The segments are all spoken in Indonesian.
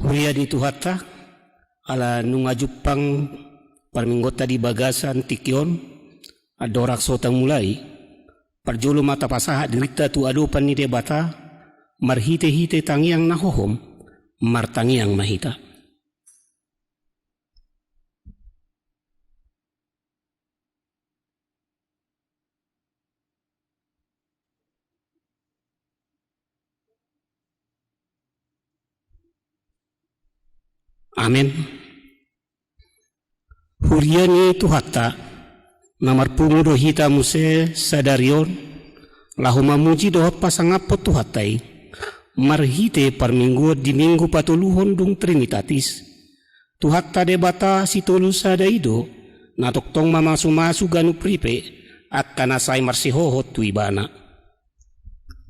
Huria di tuhata ala nungajupang parminggota di bagasan tikyon adorak sota mulai parjolo mata pasaha dirita tu adopan ni debata marhite-hite tangiang nahohom martangiang mahita. Amin. Huriani tuhata namar pumudo hita muse sadarion lahu mamuji dohot pasangapot tuhatai marhite par minggu di minggu patuluhon dung trinitatis tuhata debata sitolu sadaido natoktong mamasu-masu ganu pripe at kanasay marsihohot tuibana.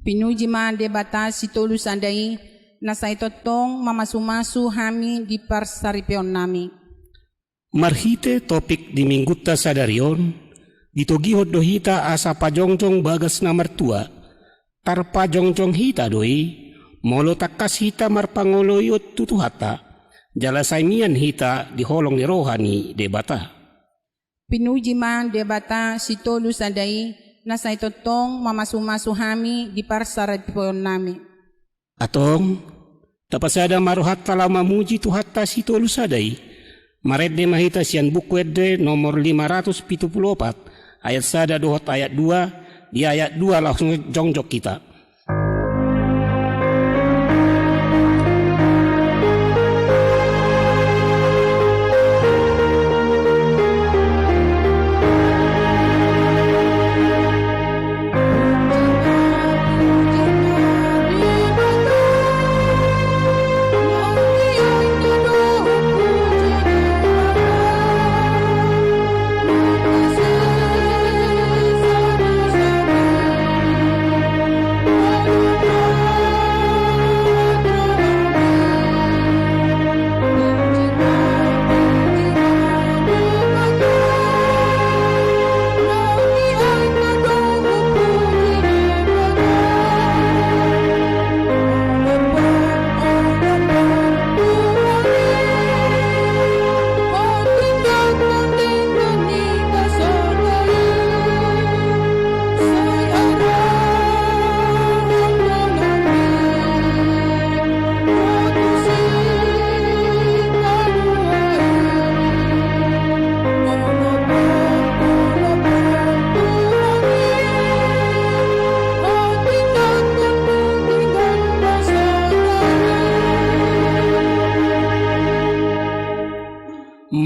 Pinuji man debata sitolu sadai nasa itotong mamasu-masu hami di parsaripion nami. Marhite topik di mingguta sadarion ditogihot dohita asa pajongjong bagas na martua tar pajongjong hita doi molo takas hita marpangoloyot tutuhata jalasay mian hita di holong ni rohani debata. Pinuji man debata sitolu sadai nasa itotong mamasu-masu hami di parsaripion nami. Atong tapasada maruhat tala mamuji tuhata sitolu sadai maredde mahita sian bukwede nomor 574 ayat sada dohot ayat 2 di ayat 2 langsung jongjok kita.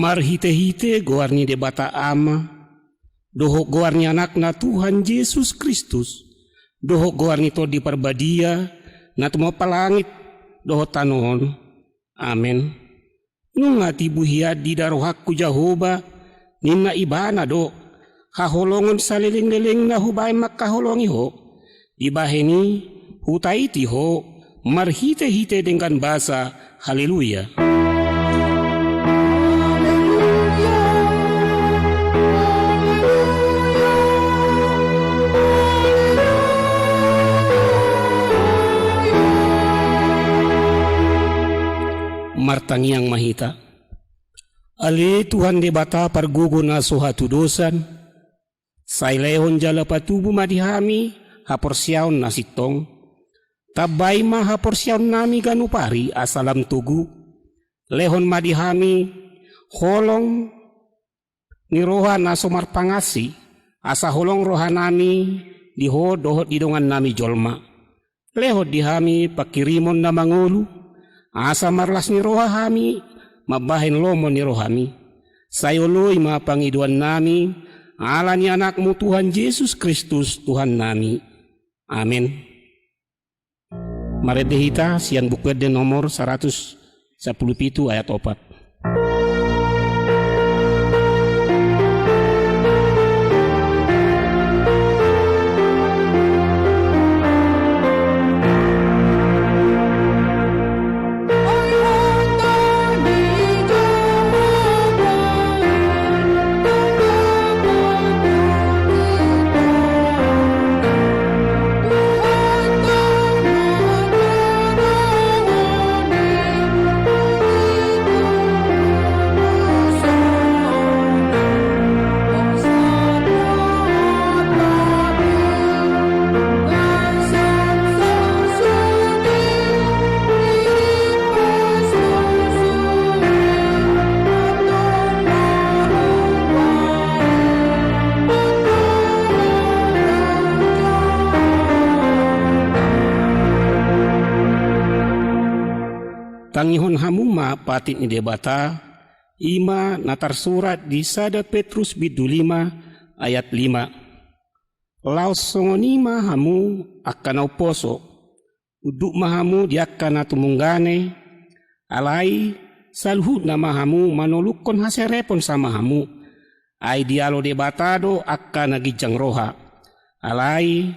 Marhite-hite goarni debata ama, dohok goarni anakna Tuhan Yesus Kristus, dohok goarni to di perbadia, na tumo palangit, dohok tanon. Amen. Nungati buhiad di darohakku Jehovah, nina ibana do, kaholongon sa liling-liling na hubay makaholongi ho, ibaheni hutaiti ho, marhite-hite dengan basa, haleluya. Martangiang mahita. Ali Tuhan debata pargugo na suhatu dosan. Sailehon jala patubu madihami haporsyaon na sitong. Tabay ma haporsyaon nami ganupari asalam tugu. Lehon madihami holong ni roha na sumarpangasi asa holong roha nami diho dohot didongan nami jolma. Lehot dihami pakirimon na mangulu. Asa marlas ni roha hami, mabahin lomo ni rohami. Sayoloy mapangiduan nami, ala ni anakmu Tuhan Yesus Kristus Tuhan nami. Amin. Maredehita sian bukwede nomor 117 ayat 4. tangihon hamuma patit ni debata, ima natar surat di sada Petrus bidu 5 ayat 5. Laos songonima hamu akan poso, uduk mahamu diakan atumunggane, alai salhud nama hamu manolukon haserepon sama hamu, ay dialo debatado akan nagijang roha, alai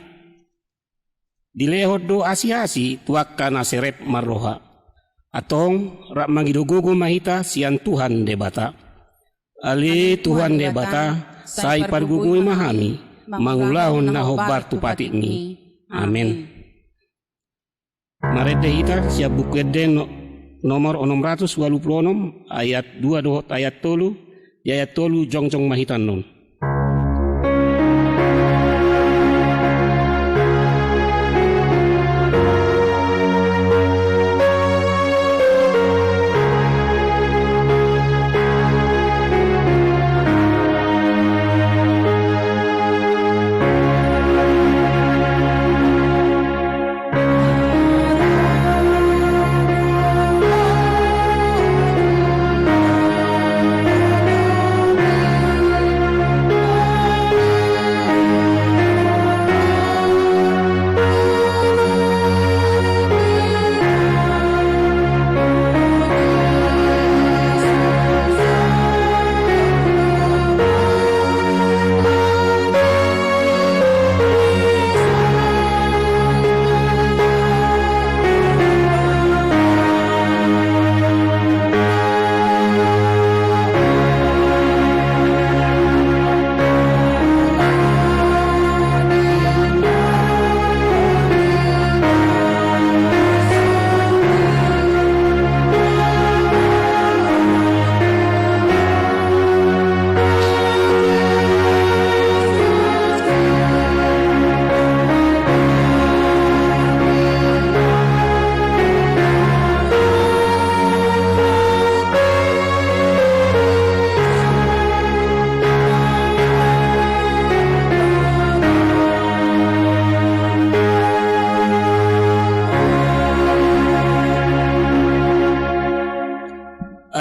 dilehod do asi-asi tuakan aserep marroha. Atong rak magidugugo mahita sian Tuhan debata. Ali Tuhan debata, say pargugoy mahami, mangulahon na hobar tupatit ni. Amen. Marete ita siya bukweden nomor 686 ayat 2 dohot ayat 3, ayat 3 jongjong mahitan non.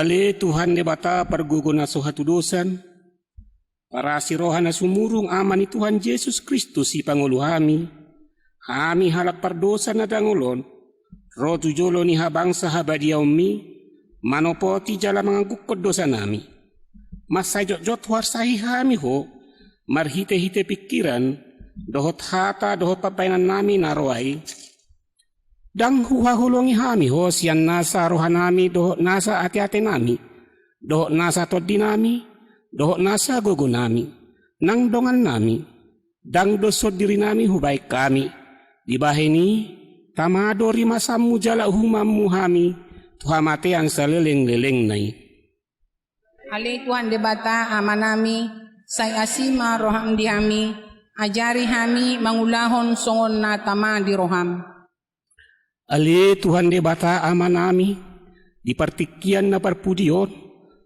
Ale Tuhan debata pargugo na suhatu dosan, para sirohan na sumurung aman ni Tuhan Yesus Kristus si Pangulo hami halak pardosa na dangulon, ro tujolo ni habang sa habadiyaw mi, manopoti jala mga gukod dosa nami. Masayot-jot warsahi hami ho, marhite-hite pikiran, dohot hata dohot papainan nami naroay, dang huhahulungi hami ho siyan nasa rohan nami dohot nasa ati-ati nami, dohot nasa todi nami, dohot nasa gugo nami, nang dongan nami, dang dosod diri nami hubay kami, di bahini tamado rimasammu jala humammu hami, tuhamate ang saleleng-leleng nai. Ali Tuhan debata ama nami, say asima roham di hami, ajari hami mangulahon songon na tama di roham. Ali Tuhan debata ama nami, di partikian na parpudion,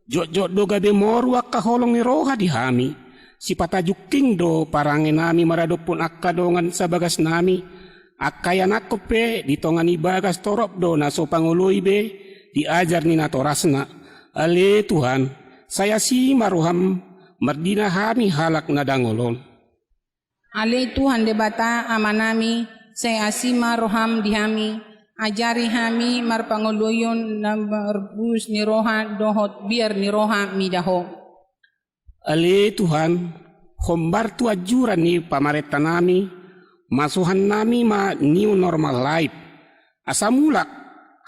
jot-jot do gabe morwak kaholong ni roha di hami, si patajuking do parangin nami maradopon akkadongan sa bagas nami, akkayan ako pe ditongan ibagas torop do na so panguloy be, diajar ni natorasna. Ali Tuhan, saya si maruham, mardina hami halak na dangolon. Ali Tuhan debata ama nami, say asima roham di hami, ajari hami marpanguluyon na marbus ni roha dohot biar ni roha midaho. Ali Tuhan, hombar tu ajuran ni pamareta nami, masuhan nami ma new normal life. Asamulak,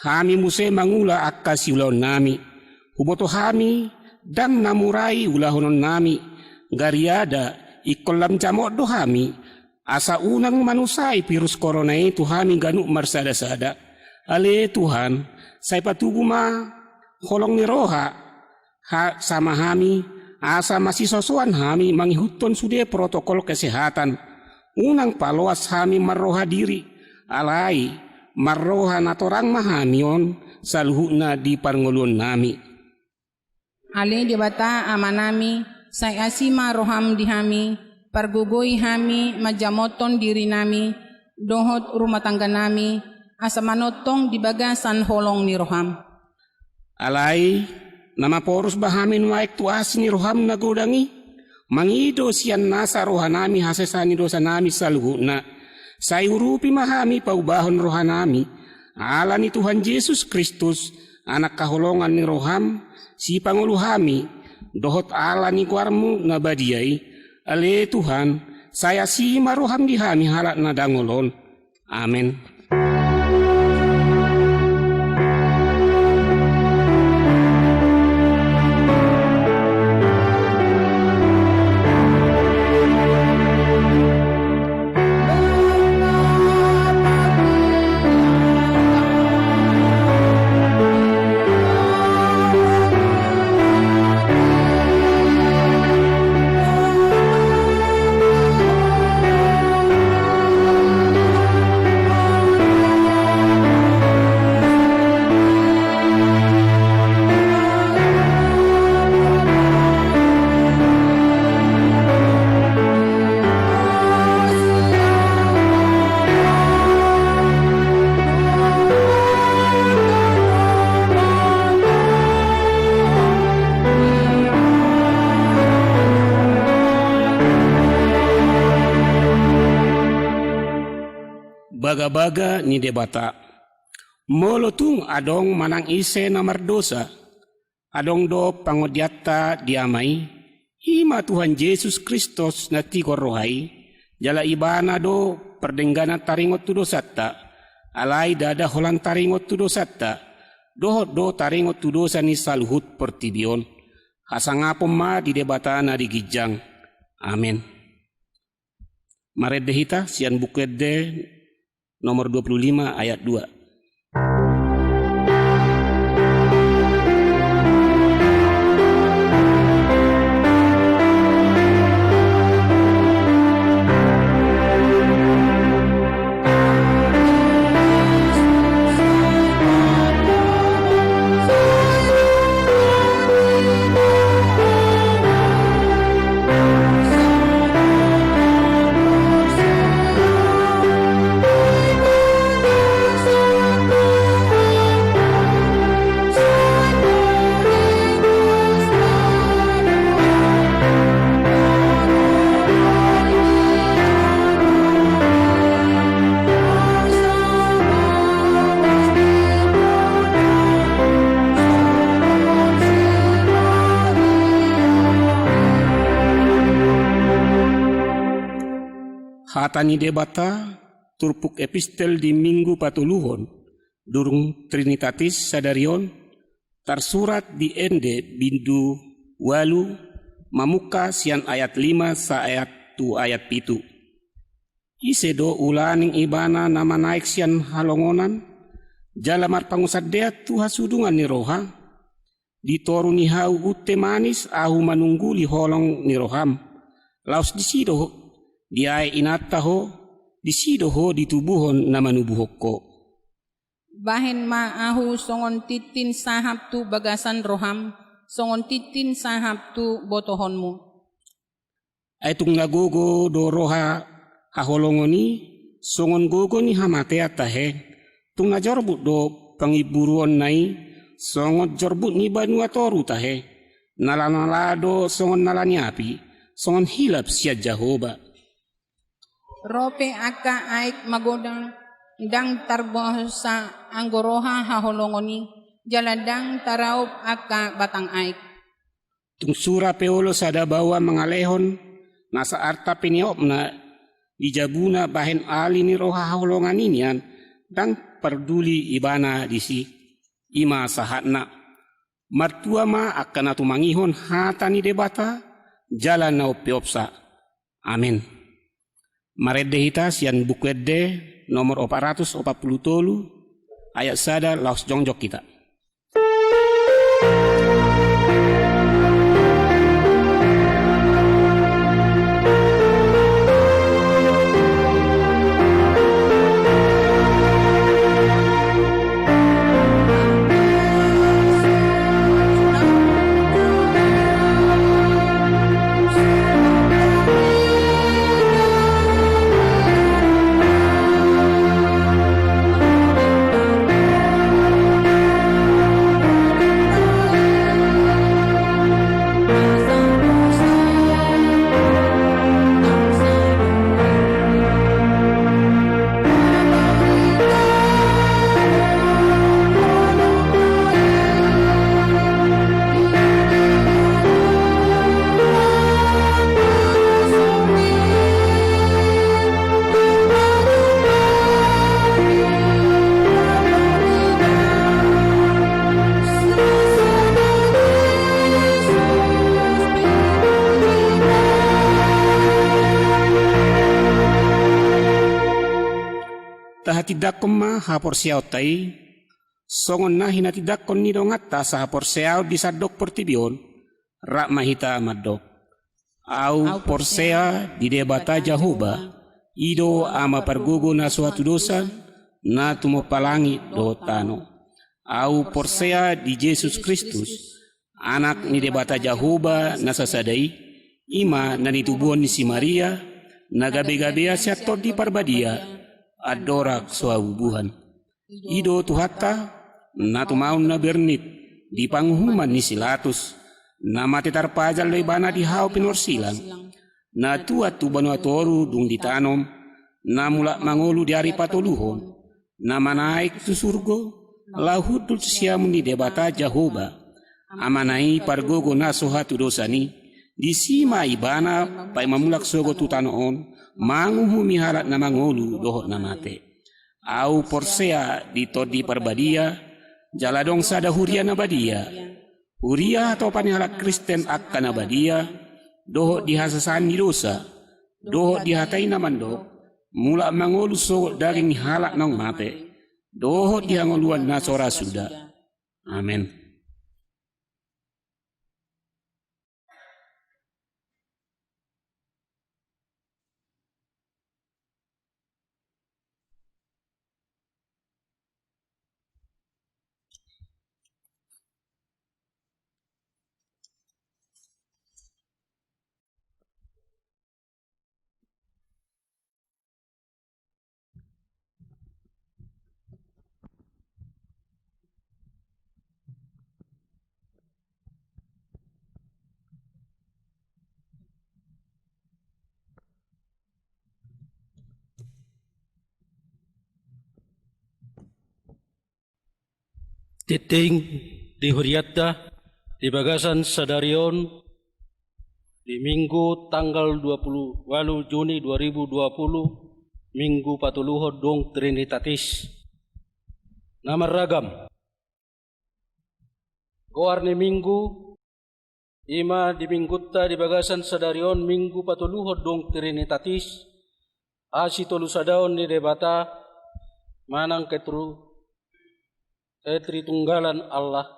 hami muse mangula akka siulaw nami. Huboto hami dan namurai ulahonon nami. Gariada ikolam jamot do hami. Asa unang manusay virus corona itu hami ganuk marsada-sada. Ale Tuhan, say patuguma holong ni roha sama hami, asa masisosoan hami manghihuton sude protokol kesehatan. Unang paluas hami marroha diri, alai marroha natorang mahamion saluhuna di parngulun nami. Ali debata ama nami, say asima roham di hami, pargugoy hami majamoton diri nami, dohot rumah tangga nami, asa manotong di bagasan holong ni roham. Alai nama porus bahamin waik tu asni roham na godangi. Mangido siyan nasa rohanami hasesani dosa nami saluhuna. Sayurupi mahami paubahon rohanami. Ala ni Tuhan Yesus Kristus, anak kaholongan ni roham, si panguluhami. Dohot ala ni kuarmu na badiai. Ale Tuhan, saya si maroham dihami halak na dangolon. Amin. Baga-baga ni debata. Molotung adong manang ise na mardosa. Adong do pangodiata diamai. Ima Tuhan Yesus Kristus na tikor rohai. Jala ibana do perdenggana taringot tu dosata. Alai dada holan taringot tu dosata. Dohot do taringot tu dosa ni saluhut pertibion. Hasangapom ma di debata na digijang. Amin. Maredehita sian bukede nomor 25 ayat 2. Hatani debata turpuk epistel di minggu patuluhon durung Trinitatis sadarion tersurat di ende bindu walu mamuka sian ayat 5 sa ayat tu ayat pitu. Isedo ulaning ibana nama naik sian halongonan jalamar pangusadeat tu hasudungan ni roha ditoru ni hau ute manis ahu manunggu li holong ni roham laos disido diay inataho disidoho ditubuhon na manubuhok. Bahin maahu songon titin sahab tu bagasan roham, songon titin sahab tu botohonmu. Ay tung nagogo do roha haholongoni, songon gogo ni hamatea tahe, tung najorbut do pangiburuan nai, songon jorbut ni banua toru tahe, nalanalado songon nalaniapi, songon hilap siya Jehovah. Rope aka aik magodang dang tarboh sa anggoroha haholongoni jaladang taraup aka batang aik. Tung sura peolo sada bawa mengalehon nasa arta peniop na dijabuna bahen ali ni roha haholongan inian dang perduli ibana disi ima sahatna martua ma akan atumangihon hata ni debata jalan na opiopsa. Amin. Maredehita sian bukwede nomor 443 ayat sada laos jongjok kita. tahatidak ma hapor siaw tai, songon na hinatidak kon ni dongatta sa hapor siaw di sadok portibion, rak mahita madok. Au porsea di debata Jahoba, ido ama pargugo na suatu dosa, na tumopalangi do tano. Au porsea di Yesus Kristus, anak ni debata Jahoba na sasadai, ima na nitubuan ni si Maria, na gabe-gabea siya di parbadia, adorak suabubuhan. Ido tuhata, na tumaon na bernit, di panghuman ni Silatus, na matitar pajal na ibana di hao pinorsilang, na tuat tu banuatoru dung ditanom, na mula mangolu di ari patuluhon, na manaik tu surgo, lahudul siya ni debata Jahoba, amanai pargogo na sohatu dosani, di sima ibana pay mamulak sogo tutanoon, manguhumi harat na mangolu dohot na mate. Au porsea di todi parbadia, jaladong sada huria na badia, huria atau panihalak Kristen akka na badia, dohot dihasasan ni dosa, dohot dihatai na mandok, mula mangolu sogo daging halak nang mate, dohot dihangoluan na sora suda. Amen. Titing di Huriatta di Bagasan Sadarion di Minggu tanggal 28 Juni 2020 Minggu Patuluho Dong Trinitatis. Nama ragam Goar ni Minggu ima di Minggutta di Bagasan Sadarion Minggu Patuluho Dong Trinitatis asi tolu sadaon ni debata manang Tritunggalan Allah.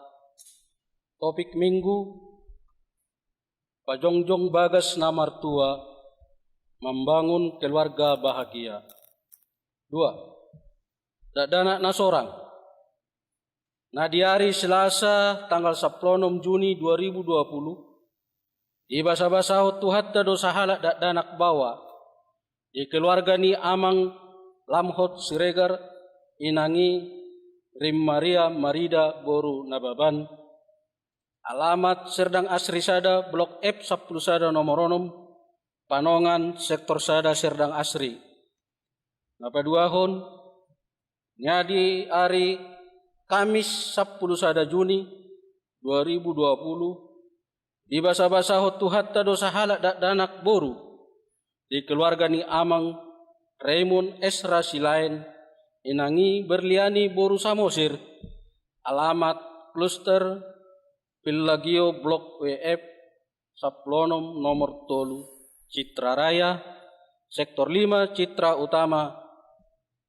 Topik minggu, pajongjong bagas na martua, membangun keluarga bahagia. 2. Dadana na sorang. Na di hari Selasa tanggal 10 Juni 2020, ibasa-basa tuhatta dosa halak dadanak bawa, di keluarga ni amang lamhot siregar inangi Rim Maria Marida Boru Nababan, alamat Serdang Asri Sada, Blok F 10 Sada Nomoronom, Panongan, Sektor Sada Serdang Asri. Napaduahon, nyadi hari Kamis 10 Sada Juni 2020, di basa-basa hotuhatta dosa halak danak boru, di keluarga ni amang Raymond Esra Silain, inangi Berliani Boru Samosir, alamat Kluster Pillagio Blok WF Saplonom nomor tolu Citra Raya, Sektor 5 Citra Utama,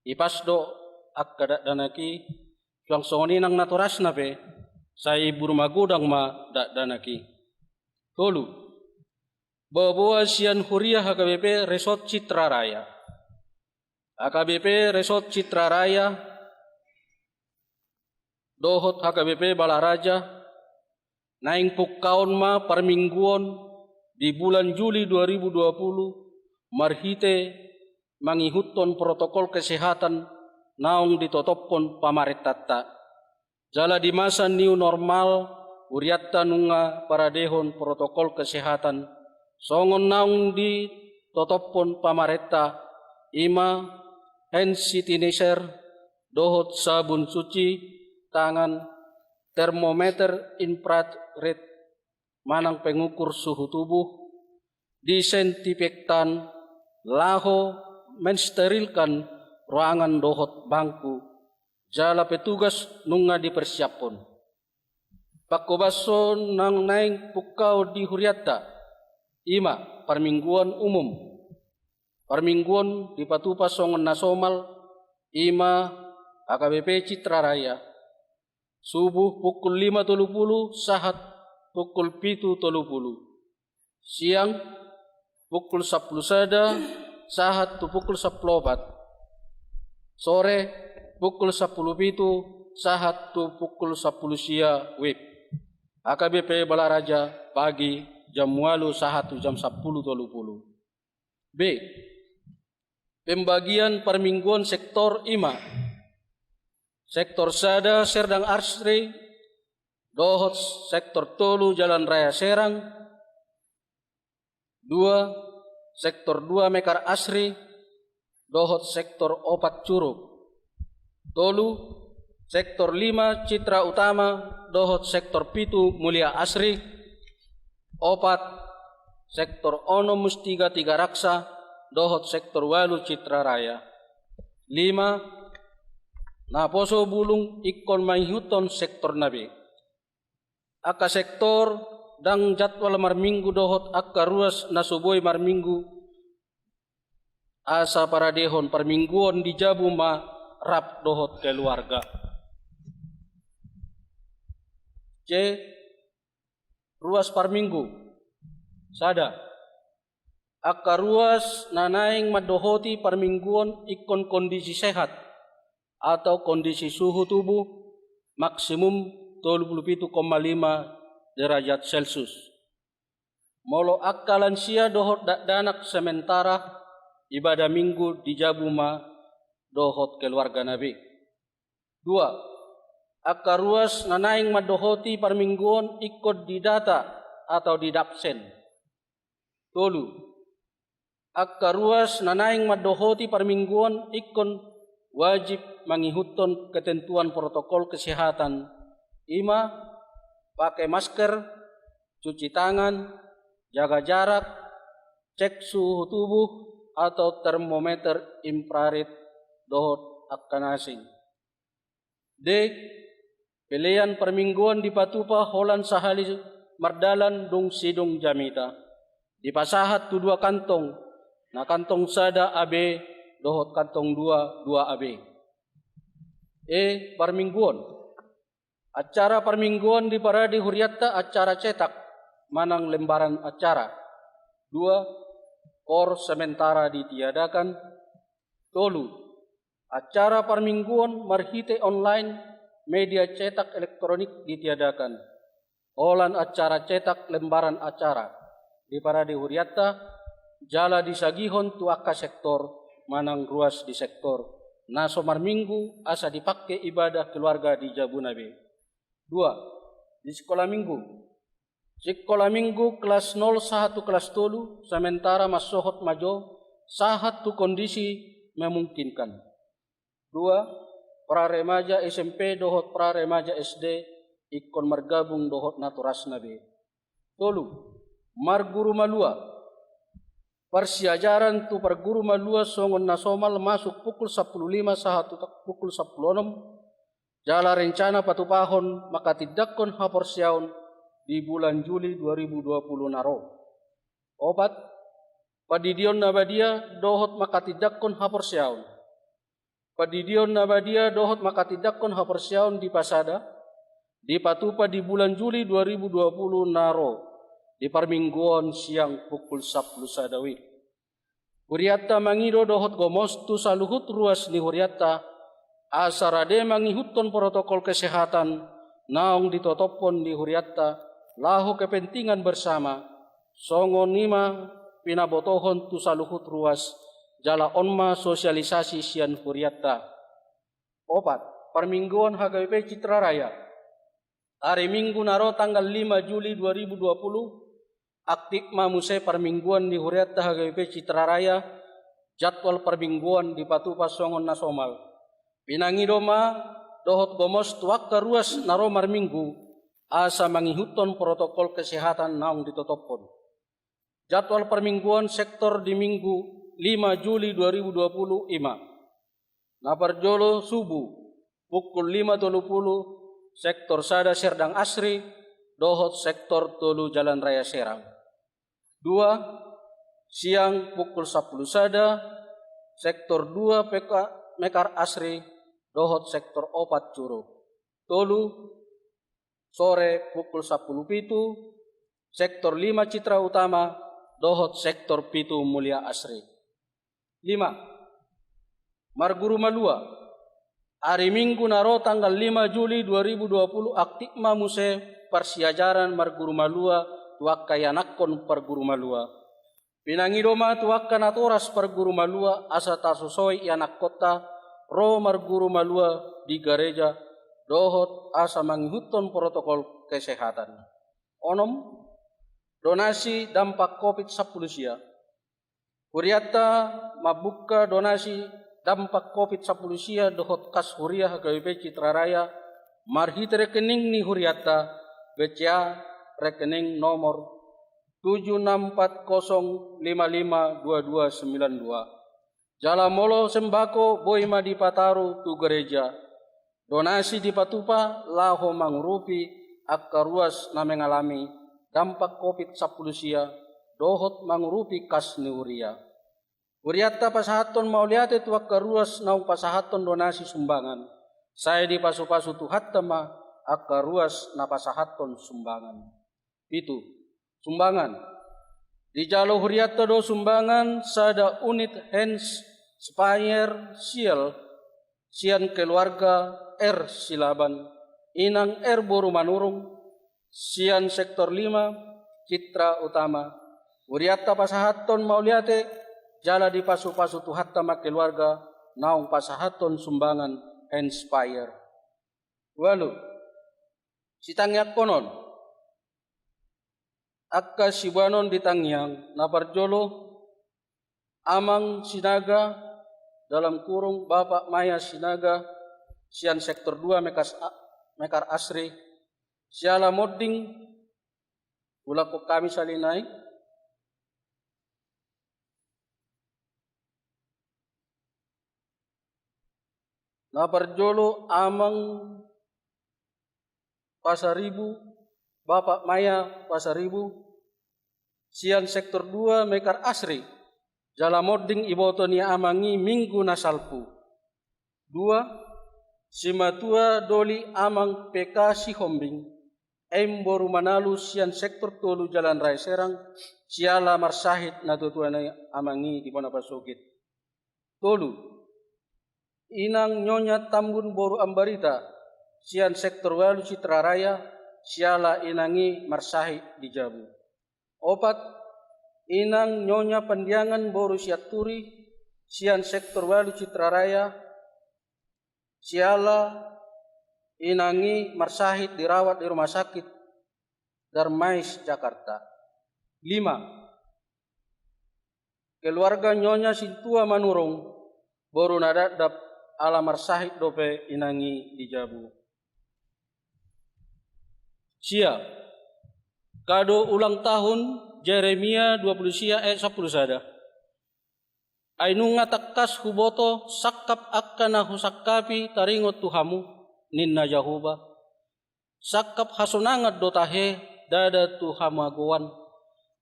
Ipasdo Akka danaki, Suang songoninang naturas na pe, sa ibu rumah gudang ma danaki. Tolu, bawa sian huriah HKBP Resort Citra Raya. HKBP Resort Citra Raya, dohot HKBP Balaraja, naing pukkaon ma permingguan di bulan Juli 2020, marhite mangihuton protokol kesehatan naong ditotopon pamaritatta. Jala di masa new normal, uriatta nunga paradehon protokol kesehatan, songon naong ditotopon pamaretta, ima hand sanitizer, dohot sabun suci, tangan, termometer infrared, manang pengukur suhu tubuh, disinfektan, laho, mensterilkan ruangan dohot bangku, jala petugas nunga dipersiapon. Pakobaso nang naing pukau di Huriatta, ima permingguan umum. Permingguan di Patupa Songon Nasomal, Ima AKBP Citra Raya. Subuh pukul 5.30 sahat pukul 7.30. Siang pukul 10 sada sahat tu pukul 10 opat. Sore pukul 10 pitu sahat tu pukul 10 sia wib. AKBP Balaraja pagi jam 8 sahat tu jam 10.30. B. Pembagian permingguan sektor IMA. Sektor Sada Serdang Asri dohot sektor Tolu Jalan Raya Serang. 2. Sektor 2 Mekar Asri dohot sektor Opat Curug. Tolu sektor 5 Citra Utama dohot sektor Pitu Mulia Asri. Opat sektor Ono Mustiga Tiga Raksa dohot sektor 8 Citra Raya. 5. Naposo Bulung Ikon Maihuton sektor Nabi. Aka sektor dang jadwal marminggu dohot akka ruas nasuboy marminggu asa para dehon permingguan di Jabu ma rap dohot keluarga. C. Ruas parminggu sada akka ruas nanaing madohoti parmingguan ikon kondisi sehat atau kondisi suhu tubuh maksimum 37,5 derajat Celcius. Molo akka lansia dohot danak sementara ibadah minggu di Jabuma dohot keluarga Nabi. 2. Akka ruas nanaing madohoti parmingguan ikut di data atau di dapsen. 3. Akka ruas nanaing madohoti parmingguan ikon wajib mengikuti ketentuan protokol kesehatan. 5. Pakai masker, cuci tangan, jaga jarak, cek suhu tubuh atau termometer infrared dohot akan asing. D. Pilihan permingguan di Patupa Holan Sahali Mardalan Dung Sidung Jamita. Di Pasahat tu 2 kantong, na kantong sada AB dohot kantong 2 AB. E. Permingguan. Acara permingguan di Paradi Huriatta acara cetak manang lembaran acara. 2. Kor sementara ditiadakan. 3. Acara permingguan marhite online media cetak elektronik ditiadakan. Olan acara cetak lembaran acara di Paradi Huriatta jala disagihon tuaka sektor manang ruas di sektor naso marminggu asa dipakai ibadah keluarga di Jabunabe. 2. Di sekolah minggu. Sekolah minggu kelas 0 satu kelas 3 sementara masohot majo sahat tu kondisi memungkinkan. 2. Pra remaja SMP dohot pra remaja SD ikon margabung dohot naturas nabe. 3. Marguru malua. Persiajaran tu perguru malua songon nasomal masuk pukul 10.05 sahatu pukul 10.06. Jala rencana patupahon maka tidakkon haporsiaon di bulan Juli 2020 naro. 4. Padidion nabadia dohot maka tidakkon haporsiaon. Padidion nabadia dohot maka tidakkon haporsiaon di Pasada di Patupa di bulan Juli 2020 naro. Di parmingguan siang pukul 10 sadawi. Huriatta mangido dohot gomostu saluhut ruas ni Huriatta asarade mangihuton protokol kesehatan naong ditotopon di Huriatta lahu kepentingan bersama songon 5 pinabotohon tu saluhut ruas jala onma sosialisasi sian Huriatta. 4. Permingguan HKBP Citra Raya. Hari Minggu naro tanggal 5 Juli 2020 aktif mamuse permingguan di Huriatta HKBP Citra Raya jadwal permingguan di Patupa songon nasomal. Pinangidoma dohot gomos tuak ruas naro marminggu asa mangihuton protokol kesehatan naong ditotopon. Jadwal permingguan sektor di Minggu 5 Juli 2020 ima. Naparjolo subuh pukul 5.30 sektor Sada Serdang Asri dohot sektor Tolu Jalan Raya Serang. 2. Siang pukul 10 sada sektor 2 PK Mekar Asri dohot sektor opat Curug. Tolu sore pukul 10.07 sektor 5 Citra Utama dohot sektor 7 Mulia Asri. 5. Marguru Malua hari Minggu naro tanggal 5 Juli 2020 aktikma muse persiajaran Marguru Malua tuakka yanakon Perguru Malua. Pinangidoma tuakka natoras Perguru Malua asa tasusoi yanak kota ro Marguru Malua di gereja dohot asa mengikuton protokol kesehatan. Onom donasi dampak COVID-10 sia. Huriata mabuka donasi dampak COVID-10 sia dohot kas huriah HKBP Citra Raya marhit rekening ni huriata BCA rekening nomor 7640552292. Jalamolo sembako boima di Pataru tu gereja. Donasi di Patupa laho mangrupi akka ruas na mengalami dampak COVID-10 sia dohot mangrupi kas ni Uria. Uriata pasahaton mauliate tu akka ruas naung pasahaton donasi sumbangan. Saya di pasu-pasu tu hattama akka ruas na pasahaton sumbangan. Itu sumbangan. Di jalo huriata do sumbangan sada unit hands spire seal sian keluarga R Silaban inang R Boru Manurung sian sektor 5 Citra Utama. Huriata pasahaton mauliate jala di pasu-pasu tu hattama keluarga naung pasahaton sumbangan hands-spire. Walu sitangyak konon akka sibanon ditangyang naparjolo amang sinaga dalam kurung Bapak Maya Sinaga sian sektor 2 Mekar Asri siala modding ulako kami salinay naparjolo amang Pasaribu Bapak Maya Pasaribu sian sektor 2 Mekar Asri jala modding iboto ni amangi minggu nasalpu. 2. Simatua doli amang PK Sihombing M Boru Manalu sian sektor 3 Jalan Raya Serang siala marsahid natutuan amangi di mana pasogit. Tolu inang Nyonya Tambun Boru Ambarita sian sektor 8 Citra Raya siala inangi marsahid di Jabu. 4. Inang Nyonya Pandiangan Boru Siaturi sian sektor 8 Citra Raya siala inangi marsahid dirawat di rumah sakit Darmais Jakarta. 5. Keluarga Nyonya Sintua Manurung Boru nadadap ala marsahid dope inangi di Jabu. Sia kado ulang tahun Jeremia 20 sia ayat 10 sada. Ainunga takkas huboto sakap akkana husakapi taringot tuhamu ninna Yahuba. Sakap hasonangat dotahe dada tuhamaguan.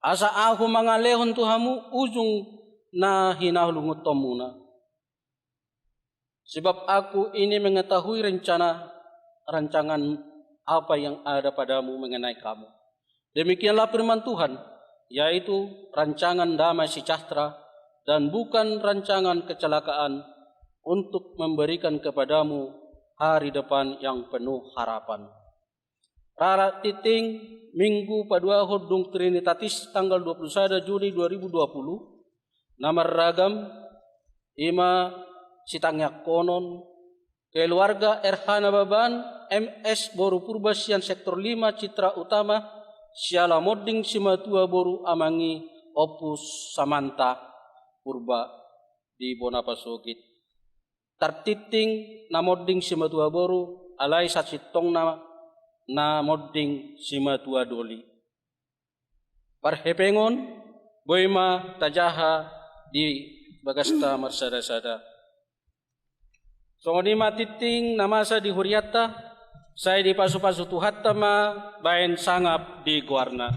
Asa ahu mangalehon tuhamu ujung na hinahulungut tomuna. Sebab aku ini mengetahui rancangan apa yang ada padamu mengenai kamu. Demikianlah firman Tuhan, yaitu rancangan damai sejahtera dan bukan rancangan kecelakaan untuk memberikan kepadamu hari depan yang penuh harapan. Rara titing Minggu Padua Hodung Trinitatis tanggal 21 Juni 2020. Nama ragam Ima Sitangyak Konon keluarga Erhana Baban MS Boru Purba sian sektor 5 Citra Utama siala modding simatua Boru amangi Opus Samanta Purba di Bonapasogit. Tartiting na modding simatua Boru alay sasitong na modding simatua Doli. Parhepengon boyma tajaha di Bagasta Marsada-sada. So ni matiting namasa di Huriata, saya di pasu-pasu tuhattama bayan sangap di Guarna.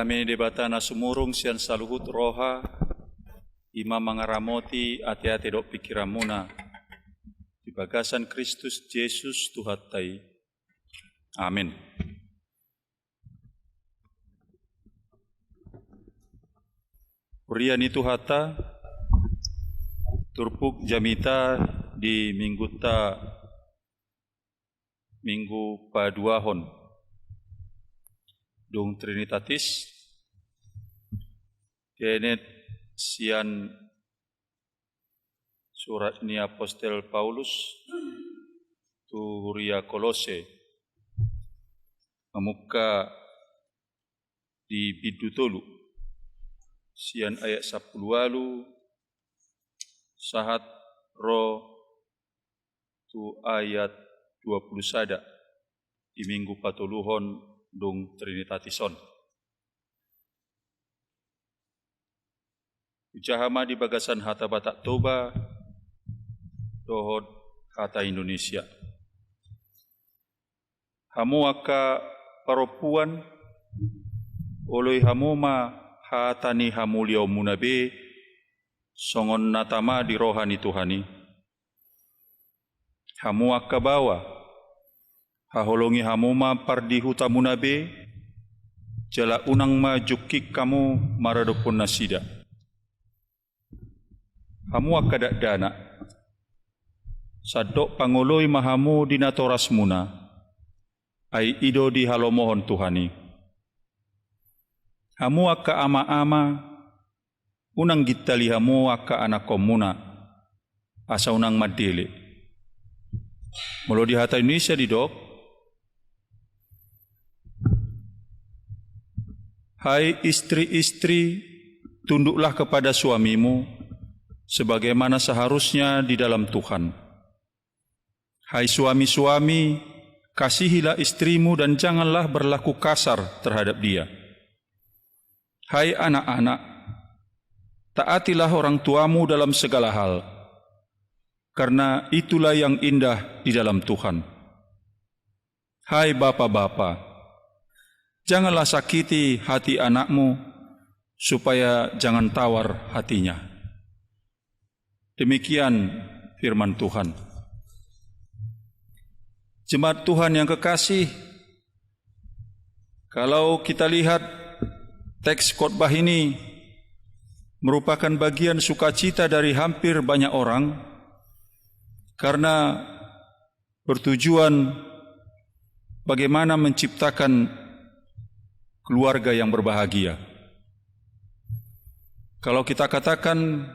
Kami debata na sumurung sian saluhut roha, ima mangaramoti ati-ati dok pikiramuna, di bagasan Kristus Yesus Tuhatai. Amin. Urian itu hata, turpuk jamita di minggu paduahon. Dung Trinitatis, kenet sian surat ni Apostel Paulus tu Huria Kolose, memuka di bidutolu, sian ayat 10 sahat ro tu ayat 20 sada di minggu patuluhon dung Trinitatisom. Ujahama di bagasan hata Batak Toba, dohod hata Indonesia. Hamu aka paropuan, oloi hamuma hatani hamuliau munabe, songon natama di rohani Tuhani. Hamu aka bawa, haholongi hamuma pardi hutamunabe, jala unang majukik kamu maradopun nasida. Hamu akadak dana, sadok pangoloi mahamu dinatoras muna, ai ido di halomohon Tuhani. Hamu aka ama-ama, unang gitali hamu aka anak komuna, asa unang madele. Molo di hata Indonesia di dok, hai istri-istri, tunduklah kepada suamimu, sebagaimana seharusnya di dalam Tuhan. Hai suami-suami, kasihilah istrimu dan janganlah berlaku kasar terhadap dia. Hai anak-anak, taatilah orang tuamu dalam segala hal, karena itulah yang indah di dalam Tuhan. Hai bapa-bapa, janganlah sakiti hati anakmu, supaya jangan tawar hatinya. Demikian firman Tuhan. Jemaat Tuhan yang kekasih, kalau kita lihat teks khotbah ini merupakan bagian sukacita dari hampir banyak orang, karena bertujuan bagaimana menciptakan keluarga yang berbahagia. Kalau kita katakan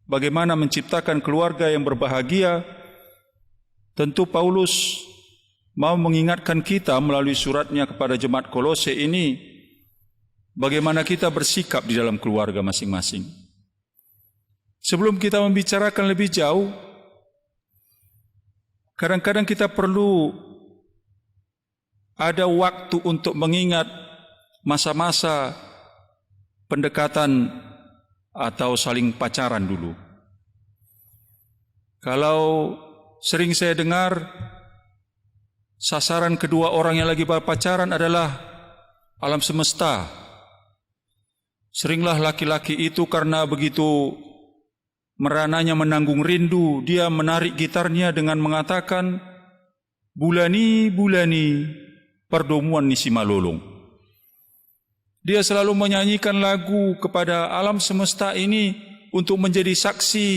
bagaimana menciptakan keluarga yang berbahagia, tentu Paulus mau mengingatkan kita melalui suratnya kepada jemaat Kolose ini, bagaimana kita bersikap di dalam keluarga masing-masing. Sebelum kita membicarakan lebih jauh, kadang-kadang kita perlu ada waktu untuk mengingat masa-masa pendekatan atau saling pacaran dulu. Kalau sering saya dengar sasaran kedua orang yang lagi berpacaran adalah alam semesta. Seringlah laki-laki itu karena begitu merananya menanggung rindu, dia menarik gitarnya dengan mengatakan, "Bulani, bulani, perdomuan ni si malolong." Dia selalu menyanyikan lagu kepada alam semesta ini untuk menjadi saksi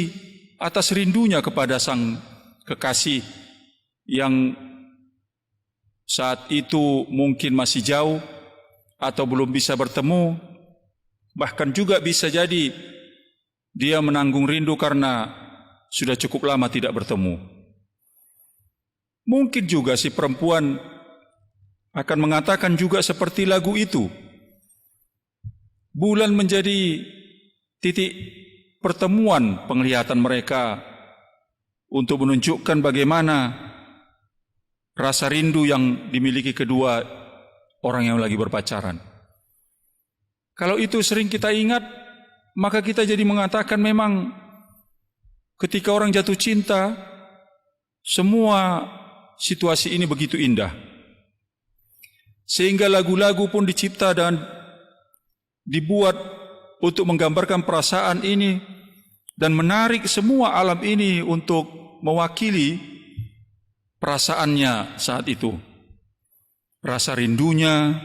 atas rindunya kepada sang kekasih yang saat itu mungkin masih jauh atau belum bisa bertemu. Bahkan juga bisa jadi dia menanggung rindu karena sudah cukup lama tidak bertemu. Mungkin juga si perempuan akan mengatakan juga seperti lagu itu. Bulan menjadi titik pertemuan penglihatan mereka untuk menunjukkan bagaimana rasa rindu yang dimiliki kedua orang yang lagi berpacaran. Kalau itu sering kita ingat, maka kita jadi mengatakan memang ketika orang jatuh cinta, semua situasi ini begitu indah. Sehingga lagu-lagu pun dicipta dan dibuat untuk menggambarkan perasaan ini dan menarik semua alam ini untuk mewakili perasaannya saat itu. Rasa rindunya,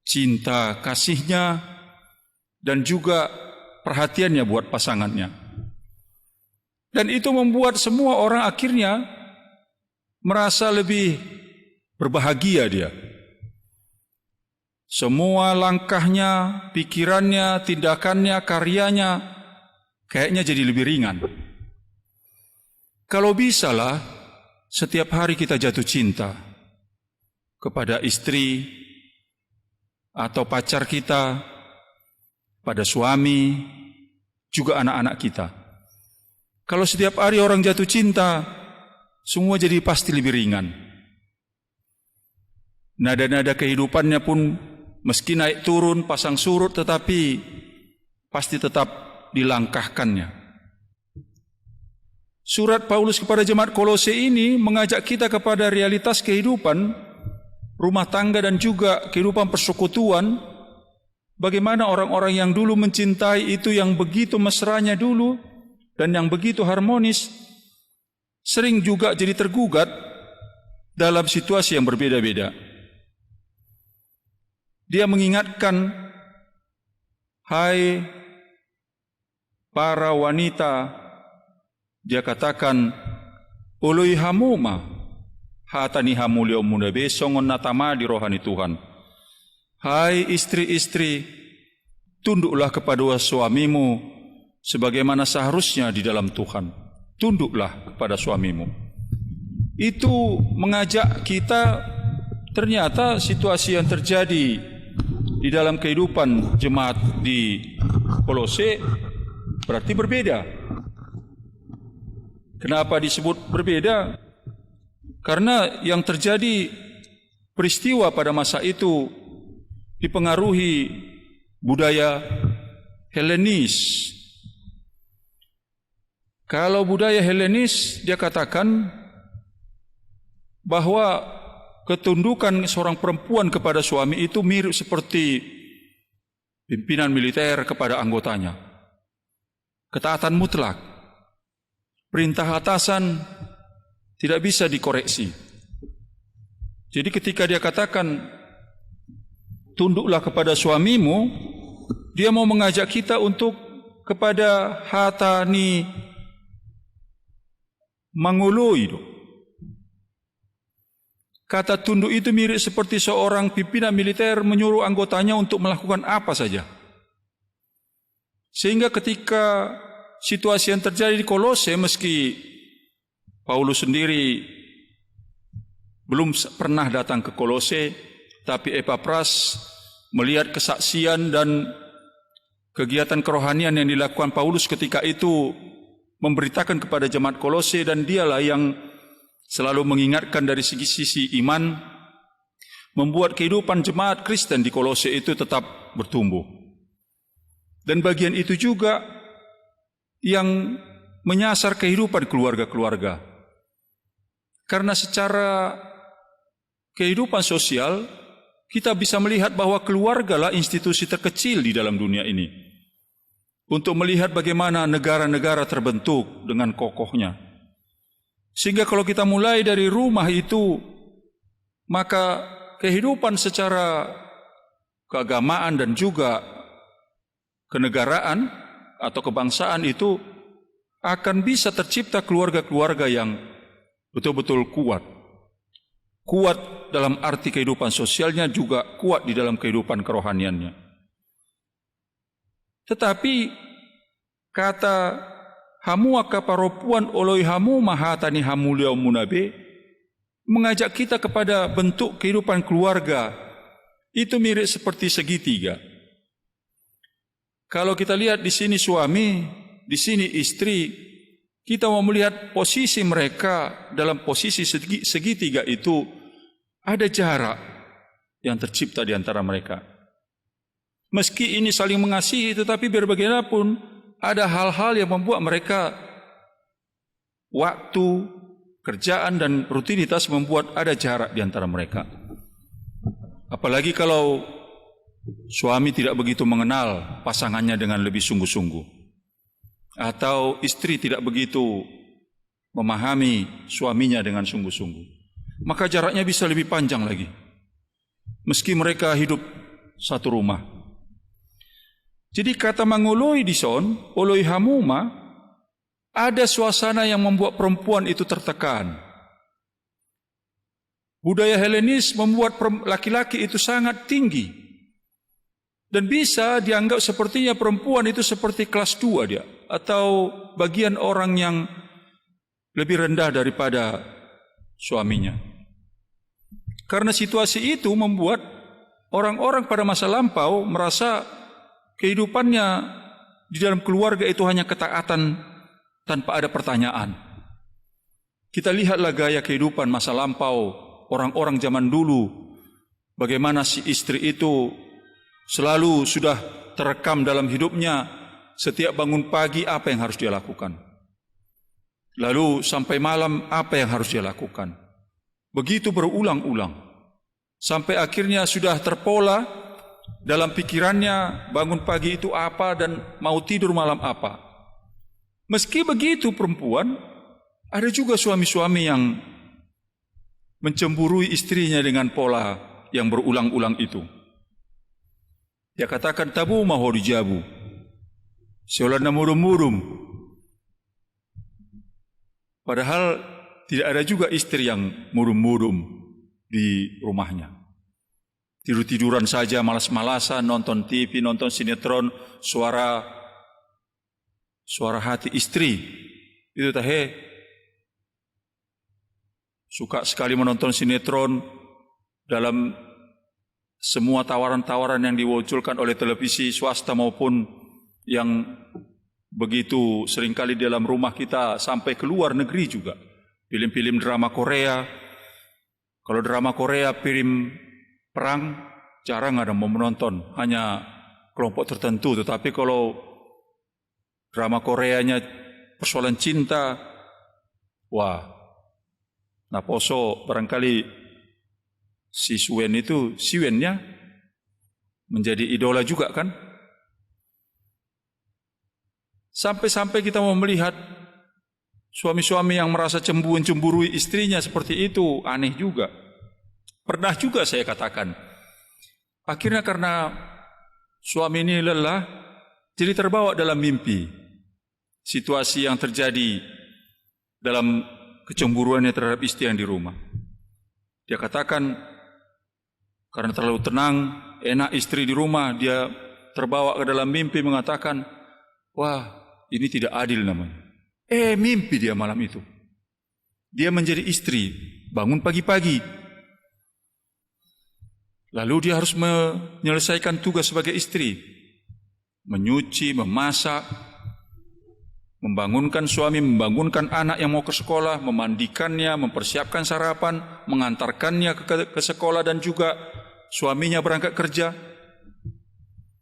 cinta kasihnya, dan juga perhatiannya buat pasangannya. Dan itu membuat semua orang akhirnya merasa lebih berbahagia dia. Semua langkahnya, pikirannya, tindakannya, karyanya kayaknya jadi lebih ringan. Kalau bisalah setiap hari kita jatuh cinta kepada istri atau pacar kita, pada suami, juga anak-anak kita. Kalau setiap hari orang jatuh cinta, semua jadi pasti lebih ringan. Nada-nada kehidupannya pun meski naik turun, pasang surut, tetapi pasti tetap dilangkahkannya. Surat Paulus kepada jemaat Kolose ini mengajak kita kepada realitas kehidupan rumah tangga dan juga kehidupan persekutuan. Bagaimana orang-orang yang dulu mencintai itu yang begitu mesranya dulu dan yang begitu harmonis, sering juga jadi tergugat dalam situasi yang berbeda-beda. Dia mengingatkan, hai para wanita, dia katakan, Ului hamuma, hatani hamulio mudabe songon natama di rohani Tuhan. Hai istri-istri, tunduklah kepada suamimu sebagaimana seharusnya di dalam Tuhan. Tunduklah kepada suamimu. Itu mengajak kita, ternyata situasi yang terjadi di dalam kehidupan jemaat di Kolose berarti berbeda. Kenapa disebut berbeda? Karena yang terjadi peristiwa pada masa itu dipengaruhi budaya Helenis. Kalau budaya Helenis, dia katakan bahwa ketundukan seorang perempuan kepada suami itu mirip seperti pimpinan militer kepada anggotanya. Ketaatan mutlak. Perintah atasan tidak bisa dikoreksi. Jadi ketika dia katakan tunduklah kepada suamimu, dia mau mengajak kita untuk kepada hatani mangului. Kata tunduk itu mirip seperti seorang pimpinan militer menyuruh anggotanya untuk melakukan apa saja. Sehingga ketika situasi yang terjadi di Kolose, meski Paulus sendiri belum pernah datang ke Kolose, tapi Epapras melihat kesaksian dan kegiatan kerohanian yang dilakukan Paulus ketika itu, memberitakan kepada jemaat Kolose, dan dialah yang selalu mengingatkan dari sisi iman, membuat kehidupan jemaat Kristen di Kolose itu tetap bertumbuh. Dan bagian itu juga yang menyasar kehidupan keluarga-keluarga. Karena secara kehidupan sosial, kita bisa melihat bahwa keluarga lah institusi terkecil di dalam dunia ini. Untuk melihat bagaimana negara-negara terbentuk dengan kokohnya. Sehingga kalau kita mulai dari rumah itu, maka kehidupan secara keagamaan dan juga kenegaraan atau kebangsaan itu akan bisa tercipta keluarga-keluarga yang betul-betul kuat. Kuat dalam arti kehidupan sosialnya, juga kuat di dalam kehidupan kerohaniannya. Tetapi kata hamua kaparopuan oloi hamu mahatani hamuliau munabe mengajak kita kepada bentuk kehidupan keluarga itu mirip seperti segitiga. Kalau kita lihat di sini suami, di sini istri, kita mau melihat posisi mereka dalam posisi segitiga itu, ada jarak yang tercipta di antara mereka. Meski ini saling mengasihi, tetapi biar bagaimanapun ada hal-hal yang membuat mereka, waktu, kerjaan dan rutinitas membuat ada jarak di antara mereka. Apalagi kalau suami tidak begitu mengenal pasangannya dengan lebih sungguh-sungguh, atau istri tidak begitu memahami suaminya dengan sungguh-sungguh, maka jaraknya bisa lebih panjang lagi, meski mereka hidup satu rumah. Jadi kata mangoloi dison, oloi hamuma, ada suasana yang membuat perempuan itu tertekan. Budaya Helenis membuat laki-laki itu sangat tinggi. Dan bisa dianggap sepertinya perempuan itu seperti kelas 2 dia, atau bagian orang yang lebih rendah daripada suaminya. Karena situasi itu membuat orang-orang pada masa lampau merasa kehidupannya di dalam keluarga itu hanya ketaatan tanpa ada pertanyaan. Kita lihatlah gaya kehidupan masa lampau orang-orang zaman dulu, bagaimana si istri itu selalu sudah terekam dalam hidupnya, setiap bangun pagi apa yang harus dia lakukan, lalu sampai malam apa yang harus dia lakukan. Begitu berulang-ulang, sampai akhirnya sudah terpola dalam pikirannya bangun pagi itu apa dan mau tidur malam apa. Meski begitu perempuan, ada juga suami-suami yang mencemburui istrinya dengan pola yang berulang-ulang itu. Dia katakan tabu maho dijabu, seolah murum-murum. Padahal tidak ada juga istri yang murum-murum di rumahnya. Tidur-tiduran saja, malas-malasan, nonton TV, nonton sinetron, suara hati istri. Itu tahe. Suka sekali menonton sinetron dalam semua tawaran-tawaran yang dimunculkan oleh televisi swasta maupun yang begitu seringkali dalam rumah kita sampai ke luar negeri juga. Film-film drama Korea. Kalau drama Korea, film perang, jarang ada mau menonton, hanya kelompok tertentu. Tetapi kalau drama Koreanya persoalan cinta, wah, naposo barangkali si Siwen itu, Siwennya menjadi idola juga kan? Sampai-sampai kita mau melihat suami-suami yang merasa cemburui istrinya seperti itu, aneh juga. Pernah juga saya katakan, akhirnya karena suami ini lelah, jadi terbawa dalam mimpi situasi yang terjadi dalam kecemburuannya terhadap istri yang di rumah. Dia katakan, karena terlalu tenang, enak istri di rumah, dia terbawa ke dalam mimpi mengatakan, wah, ini tidak adil namanya. Mimpi dia malam itu. Dia menjadi istri, bangun pagi-pagi. Lalu dia harus menyelesaikan tugas sebagai istri. Menyuci, memasak, membangunkan suami, membangunkan anak yang mau ke sekolah, memandikannya, mempersiapkan sarapan, mengantarkannya ke sekolah dan juga suaminya berangkat kerja.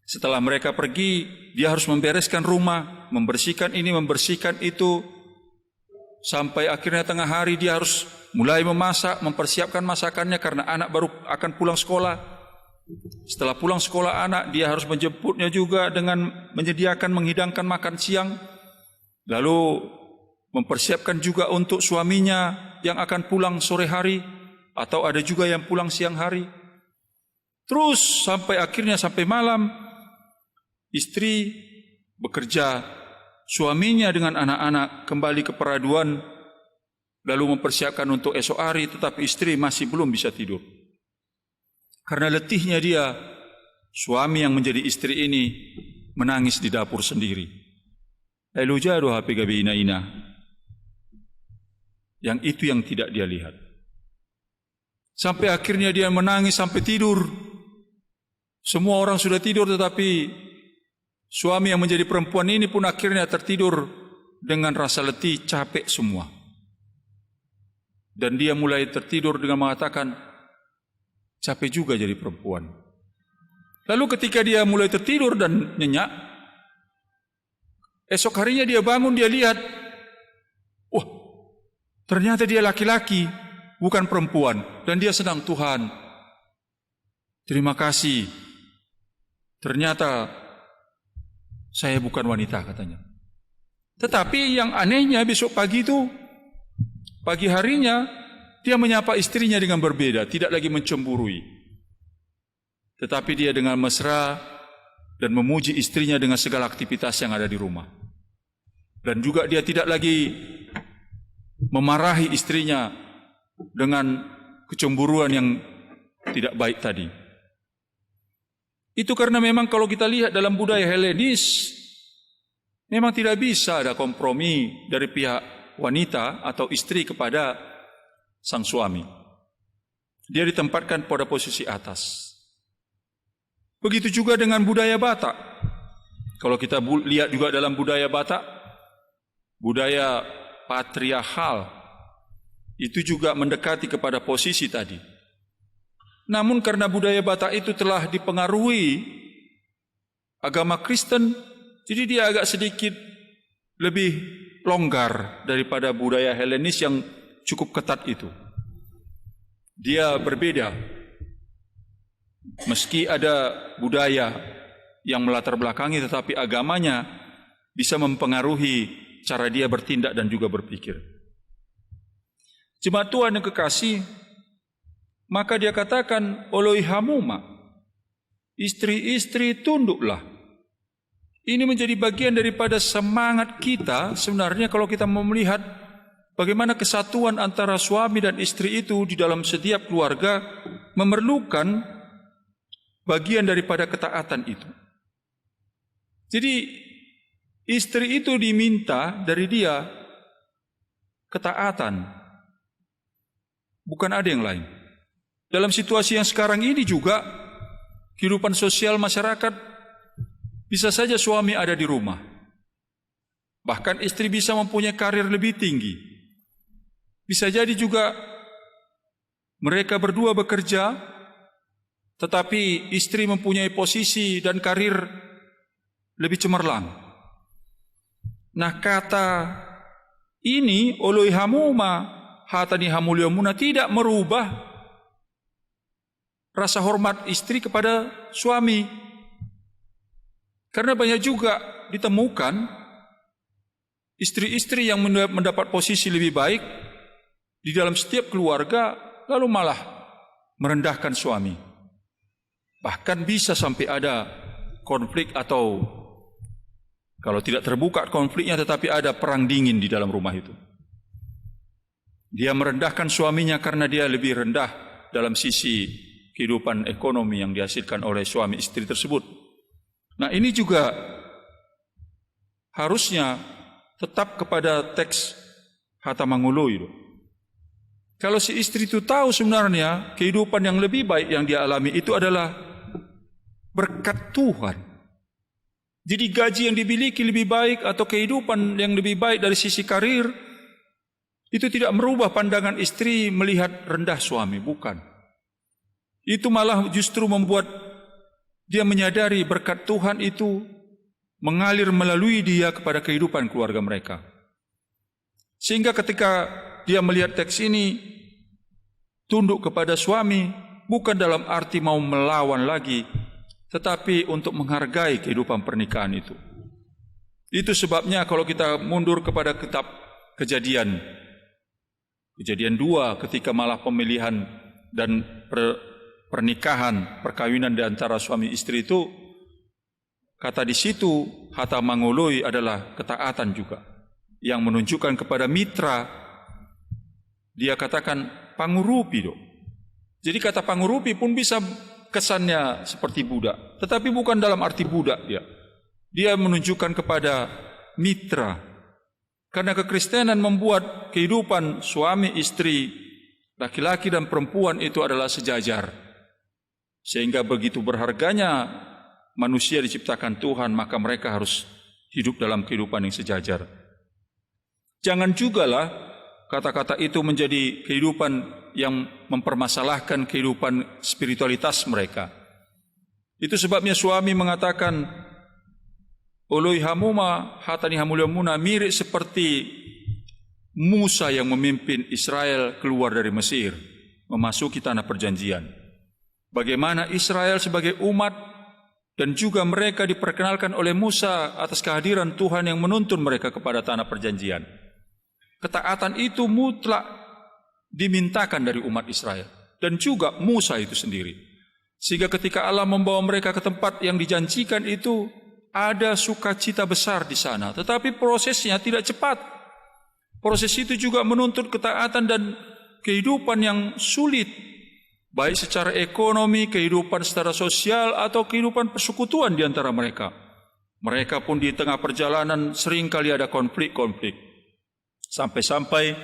Setelah mereka pergi, dia harus membereskan rumah, membersihkan ini, membersihkan itu. Sampai akhirnya tengah hari dia harus mulai memasak, mempersiapkan masakannya karena anak baru akan pulang sekolah. Setelah pulang sekolah anak, dia harus menjemputnya juga dengan menyediakan, menghidangkan makan siang. Lalu mempersiapkan juga untuk suaminya yang akan pulang sore hari, atau ada juga yang pulang siang hari. Terus sampai akhirnya sampai malam, istri bekerja, suaminya dengan anak-anak kembali ke peraduan, lalu mempersiapkan untuk esok hari, tetapi istri masih belum bisa tidur. Karena letihnya dia, suami yang menjadi istri ini menangis di dapur sendiri. Lalu jadu hapi gabi ina-ina. Yang itu yang tidak dia lihat. Sampai akhirnya dia menangis sampai tidur. Semua orang sudah tidur, tetapi suami yang menjadi perempuan ini pun akhirnya tertidur dengan rasa letih, capek semua. Dan dia mulai tertidur dengan mengatakan, capek juga jadi perempuan. Lalu ketika dia mulai tertidur dan nyenyak, esok harinya dia bangun, dia lihat, wah, ternyata dia laki-laki, bukan perempuan. Dan dia senang, Tuhan, terima kasih. Ternyata saya bukan wanita, katanya. Tetapi yang anehnya besok pagi itu, pagi harinya, dia menyapa istrinya dengan berbeda, tidak lagi mencemburui. Tetapi dia dengan mesra dan memuji istrinya dengan segala aktivitas yang ada di rumah. Dan juga dia tidak lagi memarahi istrinya dengan kecemburuan yang tidak baik tadi. Itu karena memang kalau kita lihat dalam budaya Helenis, memang tidak bisa ada kompromi dari pihak wanita atau istri kepada sang suami. Dia ditempatkan pada posisi atas. Begitu juga dengan budaya Batak. Kalau kita lihat juga dalam budaya Batak, budaya patriarkal, itu juga mendekati kepada posisi tadi. Namun karena budaya Batak itu telah dipengaruhi agama Kristen, jadi dia agak sedikit lebih longgar daripada budaya Helenis yang cukup ketat itu. Dia berbeda. Meski ada budaya yang melatar belakangi, tetapi agamanya bisa mempengaruhi cara dia bertindak dan juga berpikir. Jemaat Tuhan yang kekasih, maka dia katakan, Oloi hamuma, istri-istri tunduklah. Ini menjadi bagian daripada semangat kita sebenarnya kalau kita mau melihat bagaimana kesatuan antara suami dan istri itu di dalam setiap keluarga memerlukan bagian daripada ketaatan itu. Jadi istri itu diminta dari dia ketaatan, bukan ada yang lain. Dalam situasi yang sekarang ini juga, kehidupan sosial masyarakat, bisa saja suami ada di rumah. Bahkan istri bisa mempunyai karir lebih tinggi. Bisa jadi juga mereka berdua bekerja, tetapi istri mempunyai posisi dan karir lebih cemerlang. Nah, kata ini, oloi hamuma, hatani hamuliomuna, tidak merubah rasa hormat istri kepada suami. Karena banyak juga ditemukan istri-istri yang mendapat posisi lebih baik di dalam setiap keluarga, lalu malah merendahkan suami. Bahkan bisa sampai ada konflik atau kalau tidak terbuka konfliknya, tetapi ada perang dingin di dalam rumah itu. Dia merendahkan suaminya karena dia lebih rendah dalam sisi kehidupan ekonomi yang dihasilkan oleh suami istri tersebut. Nah, ini juga harusnya tetap kepada teks hata mangului. Kalau si istri itu tahu sebenarnya kehidupan yang lebih baik yang dia alami itu adalah berkat Tuhan. Jadi gaji yang dimiliki lebih baik atau kehidupan yang lebih baik dari sisi karir, itu tidak merubah pandangan istri melihat rendah suami, bukan. Itu malah justru membuat dia menyadari berkat Tuhan itu mengalir melalui dia kepada kehidupan keluarga mereka. Sehingga ketika dia melihat teks ini, tunduk kepada suami, bukan dalam arti mau melawan lagi, tetapi untuk menghargai kehidupan pernikahan itu. Itu sebabnya kalau kita mundur kepada kitab Kejadian 2, ketika malah pemilihan dan pernikahan, perkawinan di antara suami istri itu, kata di situ hata mangului adalah ketaatan juga yang menunjukkan kepada mitra. Dia katakan pangurupi do. Jadi kata pangurupi pun bisa kesannya seperti budak, tetapi bukan dalam arti budak dia. Dia menunjukkan kepada mitra. Karena kekristenan membuat kehidupan suami istri, laki-laki dan perempuan itu adalah sejajar. Sehingga begitu berharganya manusia diciptakan Tuhan, maka mereka harus hidup dalam kehidupan yang sejajar. Jangan jugalah kata-kata itu menjadi kehidupan yang mempermasalahkan kehidupan spiritualitas mereka. Itu sebabnya suami mengatakan, Oloi hamuma hatani hamuliomuna, mirip seperti Musa yang memimpin Israel keluar dari Mesir, memasuki tanah perjanjian. Bagaimana Israel sebagai umat Dan juga mereka diperkenalkan oleh Musa atas kehadiran Tuhan yang menuntun mereka kepada tanah perjanjian. Ketaatan itu mutlak dimintakan dari umat Israel dan juga Musa itu sendiri. Sehingga ketika Allah membawa mereka ke tempat yang dijanjikan itu, ada sukacita besar di sana. Tetapi prosesnya tidak cepat. Proses itu juga menuntut ketaatan dan kehidupan yang sulit, baik secara ekonomi, kehidupan secara sosial, atau kehidupan persekutuan di antara mereka. Mereka pun di tengah perjalanan seringkali ada konflik-konflik. Sampai-sampai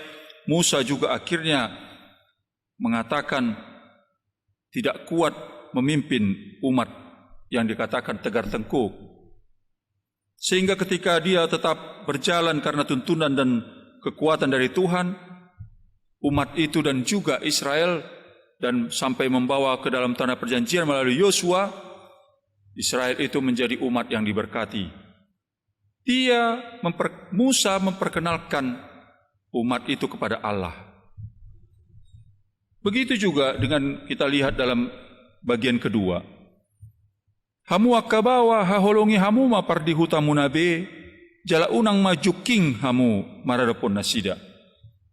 Musa juga akhirnya mengatakan tidak kuat memimpin umat yang dikatakan tegar tengkuk. Sehingga ketika dia tetap berjalan karena tuntunan dan kekuatan dari Tuhan, umat itu dan juga Israel, dan sampai membawa ke dalam tanah perjanjian melalui Yosua, Israel itu menjadi umat yang diberkati. Musa memperkenalkan umat itu kepada Allah. Begitu juga dengan kita lihat dalam bagian kedua. Hamu akabawa haholongi hamu mapardi hutamu nabe, jala unang majuking hamu maradapun nasida.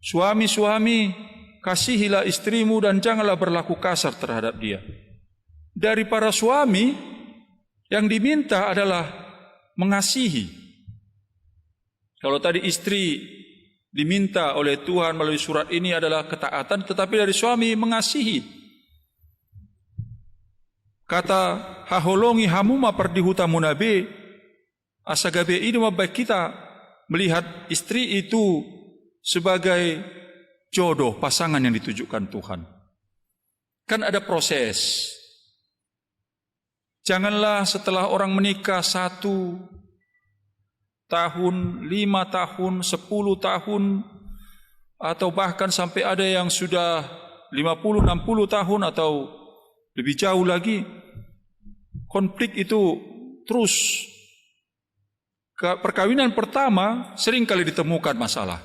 Suami-suami, kasihilah istrimu dan janganlah berlaku kasar terhadap dia. Dari para suami, yang diminta adalah mengasihi. Kalau tadi istri diminta oleh Tuhan melalui surat ini adalah ketaatan, tetapi dari suami mengasihi. Kata haholongi hamuma perdihutamu nabe, asagabe ini baik kita melihat istri itu sebagai jodoh, pasangan yang ditujukan Tuhan. Kan ada proses. Janganlah setelah orang menikah 1 tahun, 5 tahun, 10 tahun, atau bahkan sampai ada yang sudah 50, 60 tahun atau lebih jauh lagi, konflik itu terus. Perkawinan pertama seringkali ditemukan masalah.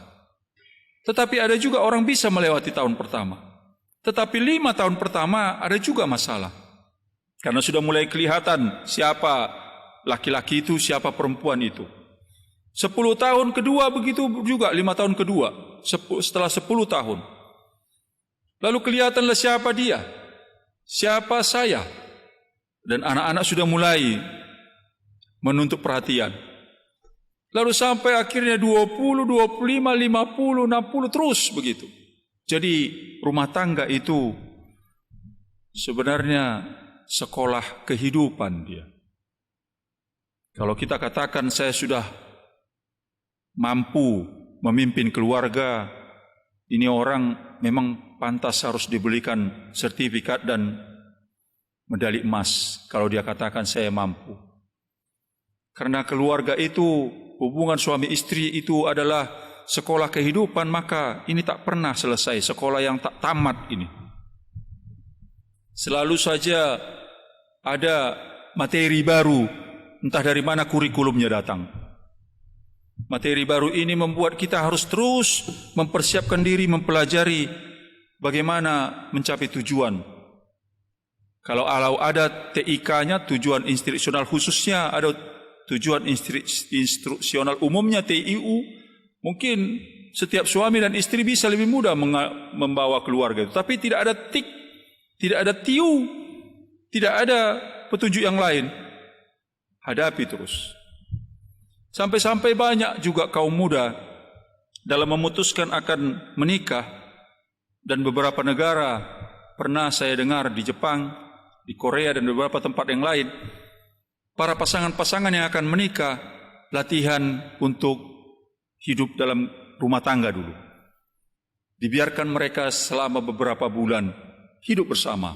Tetapi ada juga orang bisa melewati tahun pertama. Tetapi 5 tahun pertama ada juga masalah. Karena sudah mulai kelihatan siapa laki-laki itu, siapa perempuan itu. 10 tahun kedua begitu juga, 5 tahun kedua, setelah 10 tahun. Lalu kelihatanlah siapa dia, siapa saya. Dan anak-anak sudah mulai menuntut perhatian. Lalu sampai akhirnya 20, 25, 50, 60 terus begitu. Jadi rumah tangga itu sebenarnya sekolah kehidupan dia. Kalau kita katakan saya sudah mampu memimpin keluarga, ini orang memang pantas harus diberikan sertifikat dan medali emas kalau dia katakan saya mampu. Karena keluarga itu, hubungan suami istri itu adalah sekolah kehidupan, maka ini tak pernah selesai, sekolah yang tak tamat ini. Selalu saja ada materi baru, entah dari mana kurikulumnya datang. Materi baru ini membuat kita harus terus mempersiapkan diri, mempelajari bagaimana mencapai tujuan. Kalau ada TIK-nya, tujuan instruksional khususnya, ada tujuan instruksional umumnya TIU, mungkin setiap suami dan istri bisa lebih mudah membawa keluarga itu. Tapi tidak ada TIK, tidak ada TIU, tidak ada petunjuk yang lain. Hadapi terus. Sampai-sampai banyak juga kaum muda dalam memutuskan akan menikah, dan beberapa negara pernah saya dengar di Jepang, di Korea dan beberapa tempat yang lain, para pasangan-pasangan yang akan menikah latihan untuk hidup dalam rumah tangga dulu. Dibiarkan mereka selama beberapa bulan hidup bersama,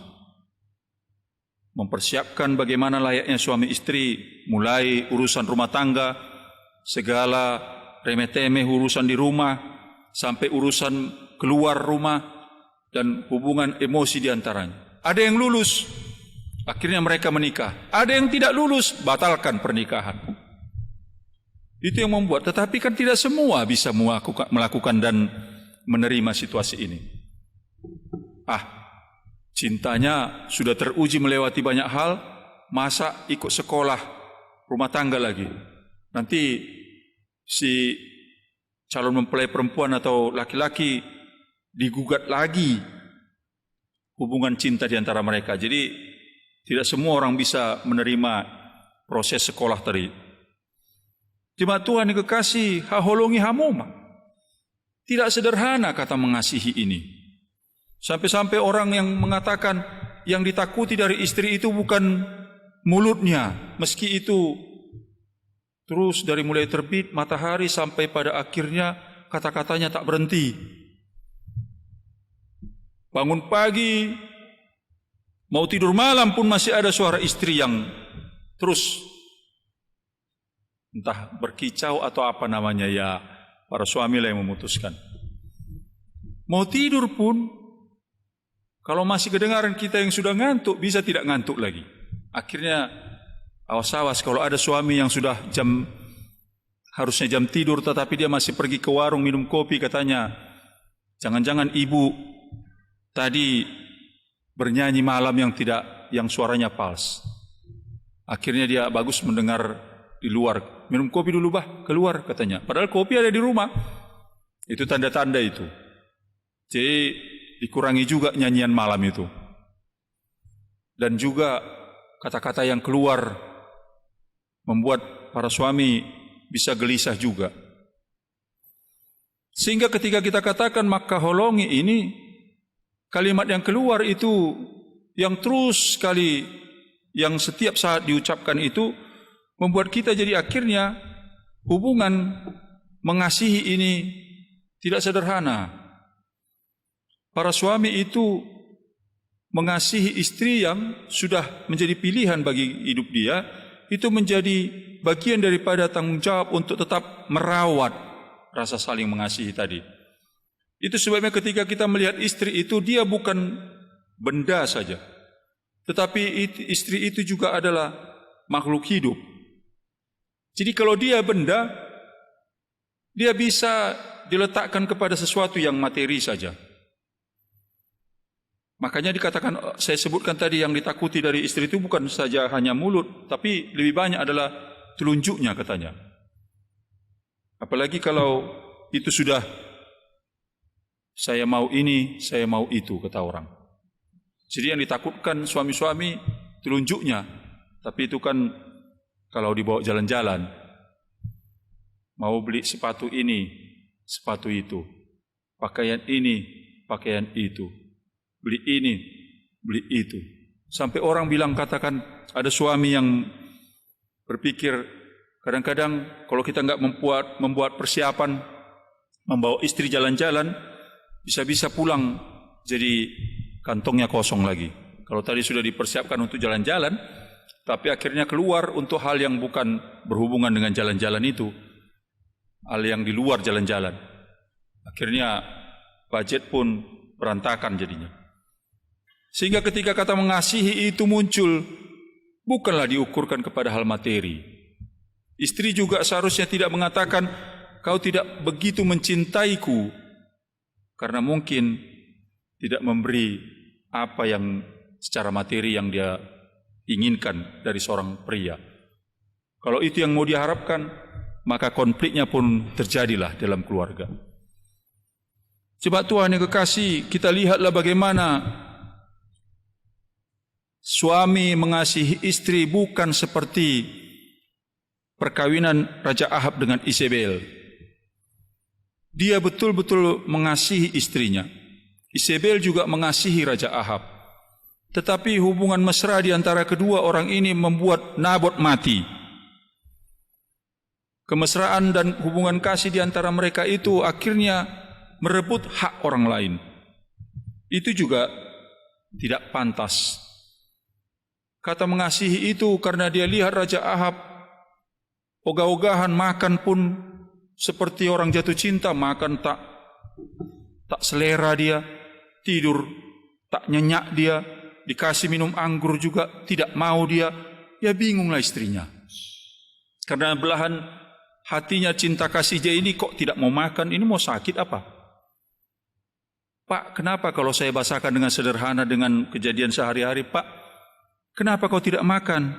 mempersiapkan bagaimana layaknya suami istri, mulai urusan rumah tangga, segala remeh-temeh urusan di rumah, sampai urusan keluar rumah dan hubungan emosi di antaranya. Ada yang lulus, akhirnya mereka menikah. Ada yang tidak lulus, batalkan pernikahan. Itu yang membuat, tetapi kan tidak semua bisa melakukan dan menerima situasi ini. Cintanya sudah teruji melewati banyak hal, masa ikut sekolah rumah tangga lagi. Nanti si calon mempelai perempuan atau laki-laki digugat lagi hubungan cinta di antara mereka. Jadi tidak semua orang bisa menerima proses sekolah tadi. Jemaat Tuhan yang kekasih, haholongi hamoma. Tidak sederhana kata mengasihi ini. Sampai-sampai orang yang mengatakan yang ditakuti dari istri itu bukan mulutnya, meski itu terus dari mulai terbit matahari sampai pada akhirnya kata-katanya tak berhenti. Bangun pagi, mau tidur malam pun masih ada suara istri yang terus entah berkicau atau apa namanya, ya para suami lah yang memutuskan. Mau tidur pun, kalau masih kedengaran kita yang sudah ngantuk, bisa tidak ngantuk lagi. Akhirnya awas-awas kalau ada suami yang sudah harusnya jam tidur tetapi dia masih pergi ke warung minum kopi, katanya jangan-jangan ibu tadi bernyanyi malam yang suaranya fals. Akhirnya dia bagus mendengar di luar, minum kopi dulu bah, keluar katanya. Padahal kopi ada di rumah. Itu tanda-tanda itu. Jadi dikurangi juga nyanyian malam itu. Dan juga kata-kata yang keluar membuat para suami bisa gelisah juga. Sehingga ketika kita katakan maka holongi ini, kalimat yang keluar itu yang terus sekali, yang setiap saat diucapkan itu membuat kita jadi akhirnya hubungan mengasihi ini tidak sederhana. Para suami itu mengasihi istri yang sudah menjadi pilihan bagi hidup dia, itu menjadi bagian daripada tanggung jawab untuk tetap merawat rasa saling mengasihi tadi. Itu sebabnya ketika kita melihat istri itu, dia bukan benda saja, tetapi istri itu juga adalah makhluk hidup. Jadi kalau dia benda, dia bisa diletakkan kepada sesuatu yang materi saja. Makanya dikatakan, saya sebutkan tadi yang ditakuti dari istri itu bukan saja hanya mulut, tapi lebih banyak adalah telunjuknya katanya. Apalagi kalau itu sudah saya mau ini, saya mau itu, kata orang. Jadi yang ditakutkan suami-suami telunjuknya, tapi itu kan kalau dibawa jalan-jalan, mau beli sepatu ini, sepatu itu, pakaian ini, pakaian itu, beli ini, beli itu. Sampai orang bilang, katakan ada suami yang berpikir kadang-kadang kalau kita enggak membuat persiapan membawa istri jalan-jalan, bisa-bisa pulang jadi kantongnya kosong lagi. Kalau tadi sudah dipersiapkan untuk jalan-jalan, tapi akhirnya keluar untuk hal yang bukan berhubungan dengan jalan-jalan itu, hal yang di luar jalan-jalan. Akhirnya budget pun berantakan jadinya. Sehingga ketika kata mengasihi itu muncul, bukanlah diukurkan kepada hal materi. Istri juga seharusnya tidak mengatakan, kau tidak begitu mencintaiku, karena mungkin tidak memberi apa yang secara materi yang dia inginkan dari seorang pria. Kalau itu yang mau diharapkan, maka konfliknya pun terjadilah dalam keluarga. Jemaat Tuhan yang kekasih, kita lihatlah bagaimana suami mengasihi istri bukan seperti perkawinan Raja Ahab dengan Isabel. Dia betul-betul mengasihi istrinya. Isabel juga mengasihi Raja Ahab. Tetapi hubungan mesra di antara kedua orang ini membuat Nabot mati. Kemesraan dan hubungan kasih di antara mereka itu akhirnya merebut hak orang lain. Itu juga tidak pantas. Kata mengasihi itu karena dia lihat Raja Ahab ogah-ogahan, makan pun seperti orang jatuh cinta, makan tak selera dia, tidur tak nyenyak dia, dikasih minum anggur juga tidak mau dia. Ya bingunglah istrinya. Karena belahan hatinya cinta kasih dia ini kok tidak mau makan, ini mau sakit apa? Pak, kenapa kalau saya bahasakan dengan sederhana dengan kejadian sehari-hari, Pak? Kenapa kau tidak makan,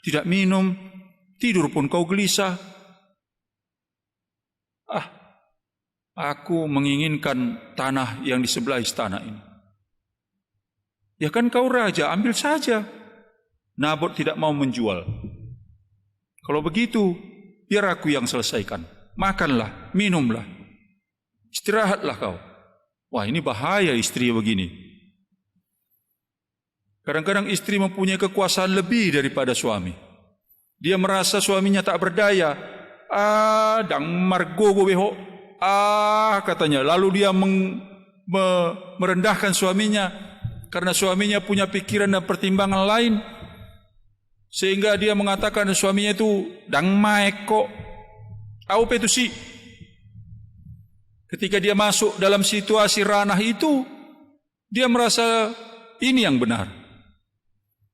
tidak minum, tidur pun kau gelisah? Aku menginginkan tanah yang di sebelah istana ini. Ya kan kau raja, ambil saja. Nabot tidak mau menjual. Kalau begitu, biar aku yang selesaikan. Makanlah, minumlah, istirahatlah kau. Wah, ini bahaya istri begini. Kadang-kadang istri mempunyai kekuasaan lebih daripada suami. Dia merasa suaminya tak berdaya. Dang margogo beho. Katanya. Lalu dia merendahkan suaminya karena suaminya punya pikiran dan pertimbangan lain. Sehingga dia mengatakan suaminya itu dang maeko. Apa itu sih? Ketika dia masuk dalam situasi ranah itu, dia merasa ini yang benar.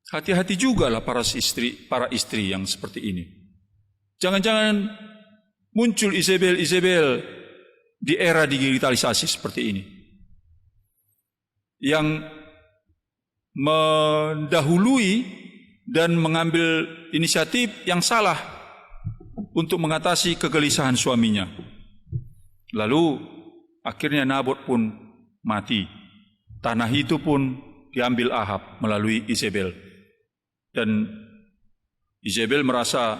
Hati-hati jugalah para istri yang seperti ini. Jangan-jangan muncul Isabel di era digitalisasi seperti ini, yang mendahului dan mengambil inisiatif yang salah untuk mengatasi kegelisahan suaminya. Lalu akhirnya Nabot pun mati. Tanah itu pun diambil Ahab melalui Isabel. Dan Isabel merasa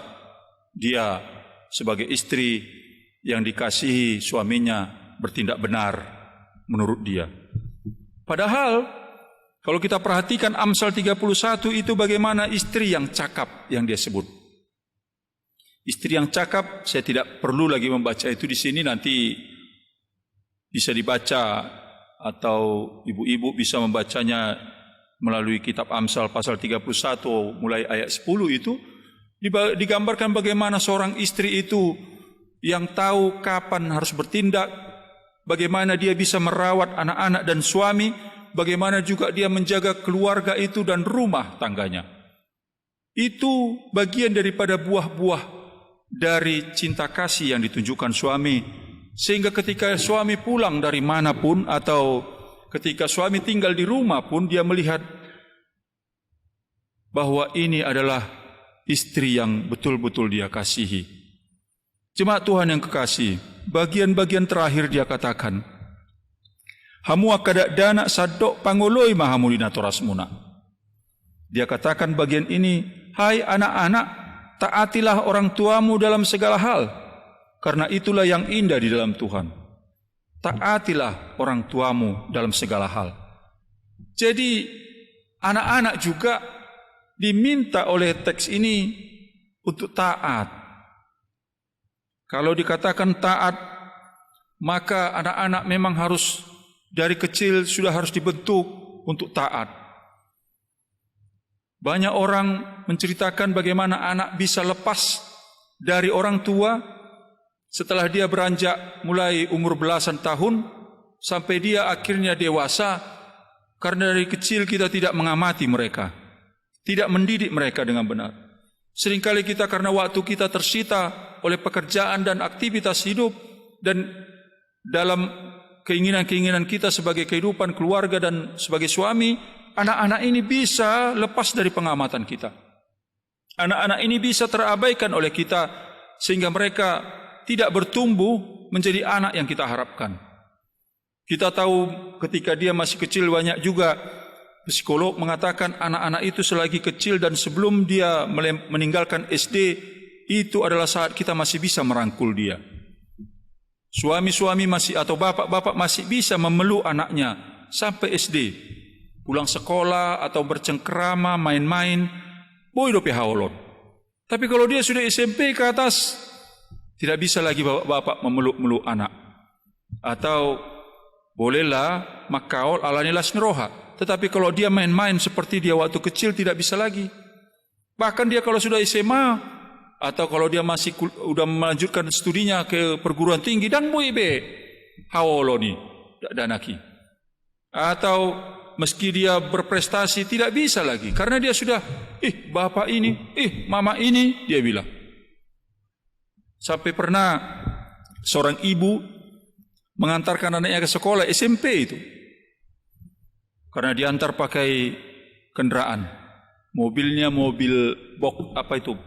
dia sebagai istri yang dikasihi suaminya bertindak benar menurut dia. Padahal kalau kita perhatikan Amsal 31 itu bagaimana istri yang cakap yang dia sebut. Istri yang cakap, saya tidak perlu lagi membaca itu di sini, nanti bisa dibaca atau ibu-ibu bisa membacanya melalui kitab Amsal pasal 31 mulai ayat 10 itu digambarkan bagaimana seorang istri itu yang tahu kapan harus bertindak, bagaimana dia bisa merawat anak-anak dan suami, bagaimana juga dia menjaga keluarga itu dan rumah tangganya. Itu bagian daripada buah-buah dari cinta kasih yang ditunjukkan suami, sehingga ketika suami pulang dari manapun atau ketika suami tinggal di rumah pun dia melihat bahwa ini adalah istri yang betul-betul dia kasihi. Jemaat Tuhan yang kekasih, bagian-bagian terakhir dia katakan, hamu akadak dana sadok pangoloi mahamulina torasmuna. Dia katakan bagian ini, hai anak-anak, taatilah orang tuamu dalam segala hal, karena itulah yang indah di dalam Tuhan. Taatilah orang tuamu dalam segala hal. Jadi anak-anak juga diminta oleh teks ini untuk taat. Kalau dikatakan taat, maka anak-anak memang harus dari kecil sudah harus dibentuk untuk taat. Banyak orang menceritakan bagaimana anak bisa lepas dari orang tua setelah dia beranjak mulai umur belasan tahun sampai dia akhirnya dewasa, karena dari kecil kita tidak mengamati mereka, tidak mendidik mereka dengan benar. Seringkali kita karena waktu kita tersita oleh pekerjaan dan aktivitas hidup dan dalam keinginan-keinginan kita sebagai kehidupan keluarga dan sebagai suami, anak-anak ini bisa lepas dari pengamatan kita. Anak-anak ini bisa terabaikan oleh kita sehingga mereka tidak bertumbuh menjadi anak yang kita harapkan. Kita tahu ketika dia masih kecil banyak juga psikolog mengatakan anak-anak itu selagi kecil dan sebelum dia meninggalkan SD itu adalah saat kita masih bisa merangkul dia. Suami-suami masih atau bapak-bapak masih bisa memeluk anaknya sampai SD. Pulang sekolah atau bercengkerama, main-main, boy dope haolot. Tapi kalau dia sudah SMP ke atas, tidak bisa lagi bapak-bapak memeluk-meluk anak. Atau bolehlah makaol alanilas neroha. Tetapi kalau dia main-main seperti dia waktu kecil tidak bisa lagi. Bahkan dia kalau sudah SMA atau kalau dia masih sudah melanjutkan studinya ke perguruan tinggi dan boy be haoloni danaki. Atau meski dia berprestasi tidak bisa lagi karena dia sudah bapak ini, mama ini, dia bilang. Sampai pernah seorang ibu mengantarkan anaknya ke sekolah SMP itu karena diantar pakai kendaraan. Mobilnya mobil box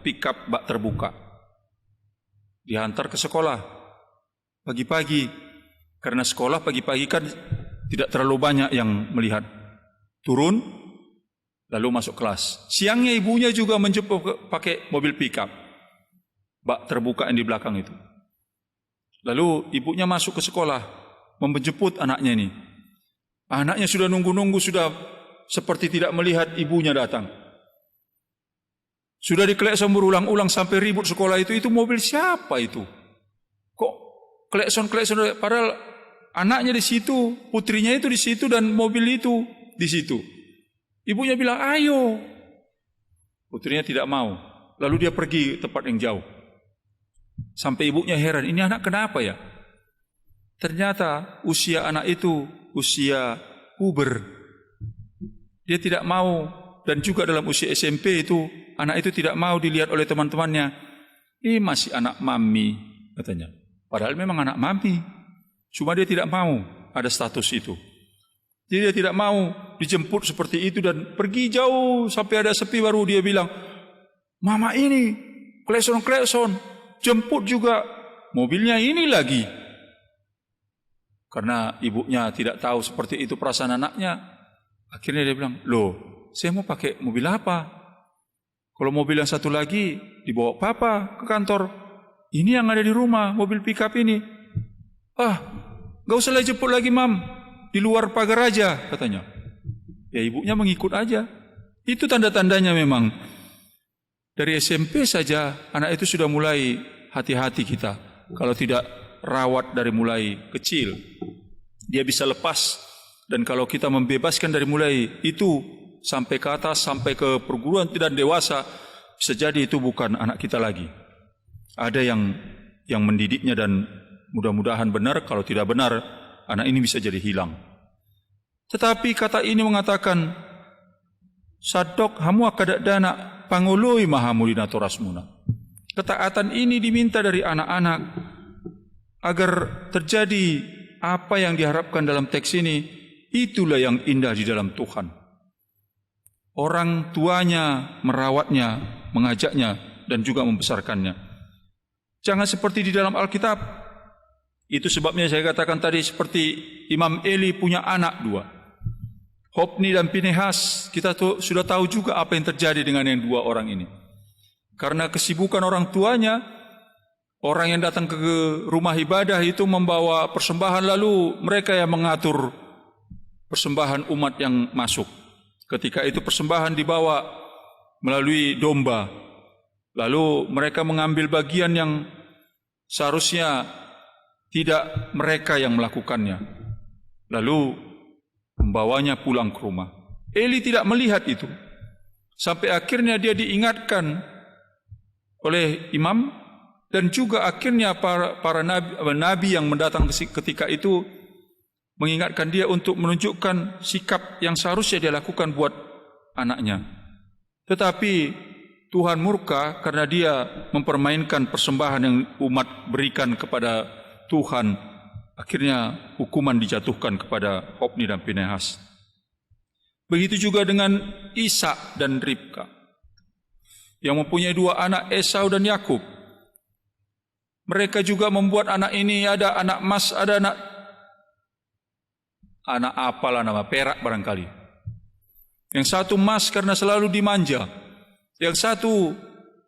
pickup bak terbuka. Dihantar ke sekolah pagi-pagi, karena sekolah pagi-pagi kan tidak terlalu banyak yang melihat. Turun lalu masuk kelas. Siangnya ibunya juga menjemput pakai mobil pickup bak terbuka yang di belakang itu. Lalu ibunya masuk ke sekolah menjemput anaknya ini. Anaknya sudah nunggu-nunggu, sudah seperti tidak melihat ibunya datang. Sudah diklekson berulang-ulang sampai ribut sekolah itu mobil siapa itu? Kok klekson-klekson, padahal anaknya di situ, putrinya itu di situ, dan mobil itu di situ. Ibunya bilang, ayo. Putrinya tidak mau. Lalu dia pergi ke tempat yang jauh. Sampai ibunya heran, ini anak kenapa ya? Ternyata usia anak itu usia puber. Dia tidak mau, dan juga dalam usia SMP itu, anak itu tidak mau dilihat oleh teman-temannya. Masih anak mami, katanya. Padahal memang anak mami. Cuma dia tidak mau ada status itu. Jadi dia tidak mau dijemput seperti itu dan pergi jauh sampai ada sepi baru dia bilang, mama ini klekson-klekson, jemput juga mobilnya ini lagi. Karena ibunya tidak tahu seperti itu perasaan anaknya, akhirnya dia bilang, loh, saya mau pakai mobil apa? Kalau mobil yang satu lagi dibawa papa ke kantor, ini yang ada di rumah, mobil pickup ini. Gak usah lah jemput lagi, mam, di luar pagar aja, katanya. Ya ibunya mengikut aja. Itu tanda-tandanya memang. Dari SMP saja anak itu sudah mulai hati-hati kita. Kalau tidak rawat dari mulai kecil, dia bisa lepas. Dan kalau kita membebaskan dari mulai itu sampai ke atas, sampai ke perguruan dan dewasa, bisa jadi itu bukan anak kita lagi. Ada yang mendidiknya, dan mudah-mudahan benar. Kalau tidak benar, anak ini bisa jadi hilang. Tetapi kata ini mengatakan, sadok hamu akadadana pangului mahamu dinatorasmuna. Ketaatan ini diminta dari anak-anak agar terjadi apa yang diharapkan dalam teks ini. Itulah yang indah di dalam Tuhan. Orang tuanya merawatnya, mengajaknya, dan juga membesarkannya. Jangan seperti di dalam Alkitab. Itu sebabnya saya katakan tadi, seperti Imam Eli punya anak dua, Hofni dan Pinehas. Kita sudah tahu juga apa yang terjadi dengan yang dua orang ini. Karena kesibukan orang tuanya, orang yang datang ke rumah ibadah itu membawa persembahan, lalu mereka yang mengatur persembahan umat yang masuk. Ketika itu persembahan dibawa melalui domba, lalu mereka mengambil bagian yang seharusnya tidak mereka yang melakukannya, lalu membawanya pulang ke rumah. Eli tidak melihat itu, sampai akhirnya dia diingatkan oleh imam, dan juga akhirnya para nabi yang mendatang ketika itu mengingatkan dia untuk menunjukkan sikap yang seharusnya dia lakukan buat anaknya. Tetapi Tuhan murka karena dia mempermainkan persembahan yang umat berikan kepada Tuhan. Akhirnya hukuman dijatuhkan kepada Hofni dan Pinehas. Begitu juga dengan Ishak dan Ribka yang mempunyai dua anak, Esau dan Yakub. Mereka juga membuat anak ini, ada anak emas, ada anak apalah nama, perak barangkali. Yang satu emas karena selalu dimanja, yang satu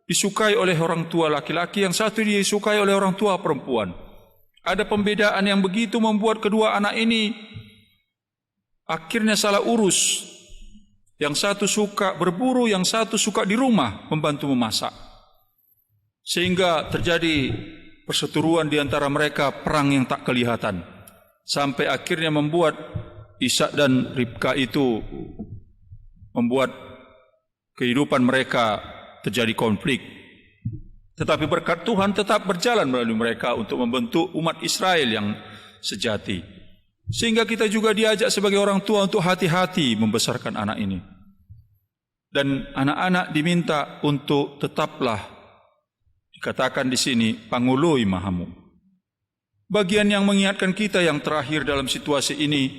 disukai oleh orang tua laki-laki, yang satu disukai oleh orang tua perempuan. Ada pembedaan yang begitu membuat kedua anak ini akhirnya salah urus. Yang satu suka berburu, yang satu suka di rumah membantu memasak. Sehingga terjadi perseteruan di antara mereka, perang yang tak kelihatan. Sampai akhirnya membuat Ishak dan Ribka itu membuat kehidupan mereka terjadi konflik. Tetapi berkat Tuhan tetap berjalan melalui mereka untuk membentuk umat Israel yang sejati. Sehingga kita juga diajak sebagai orang tua untuk hati-hati membesarkan anak ini. Dan anak-anak diminta untuk tetaplah, dikatakan di sini, pangului mahamu. Bagian yang mengingatkan kita yang terakhir dalam situasi ini,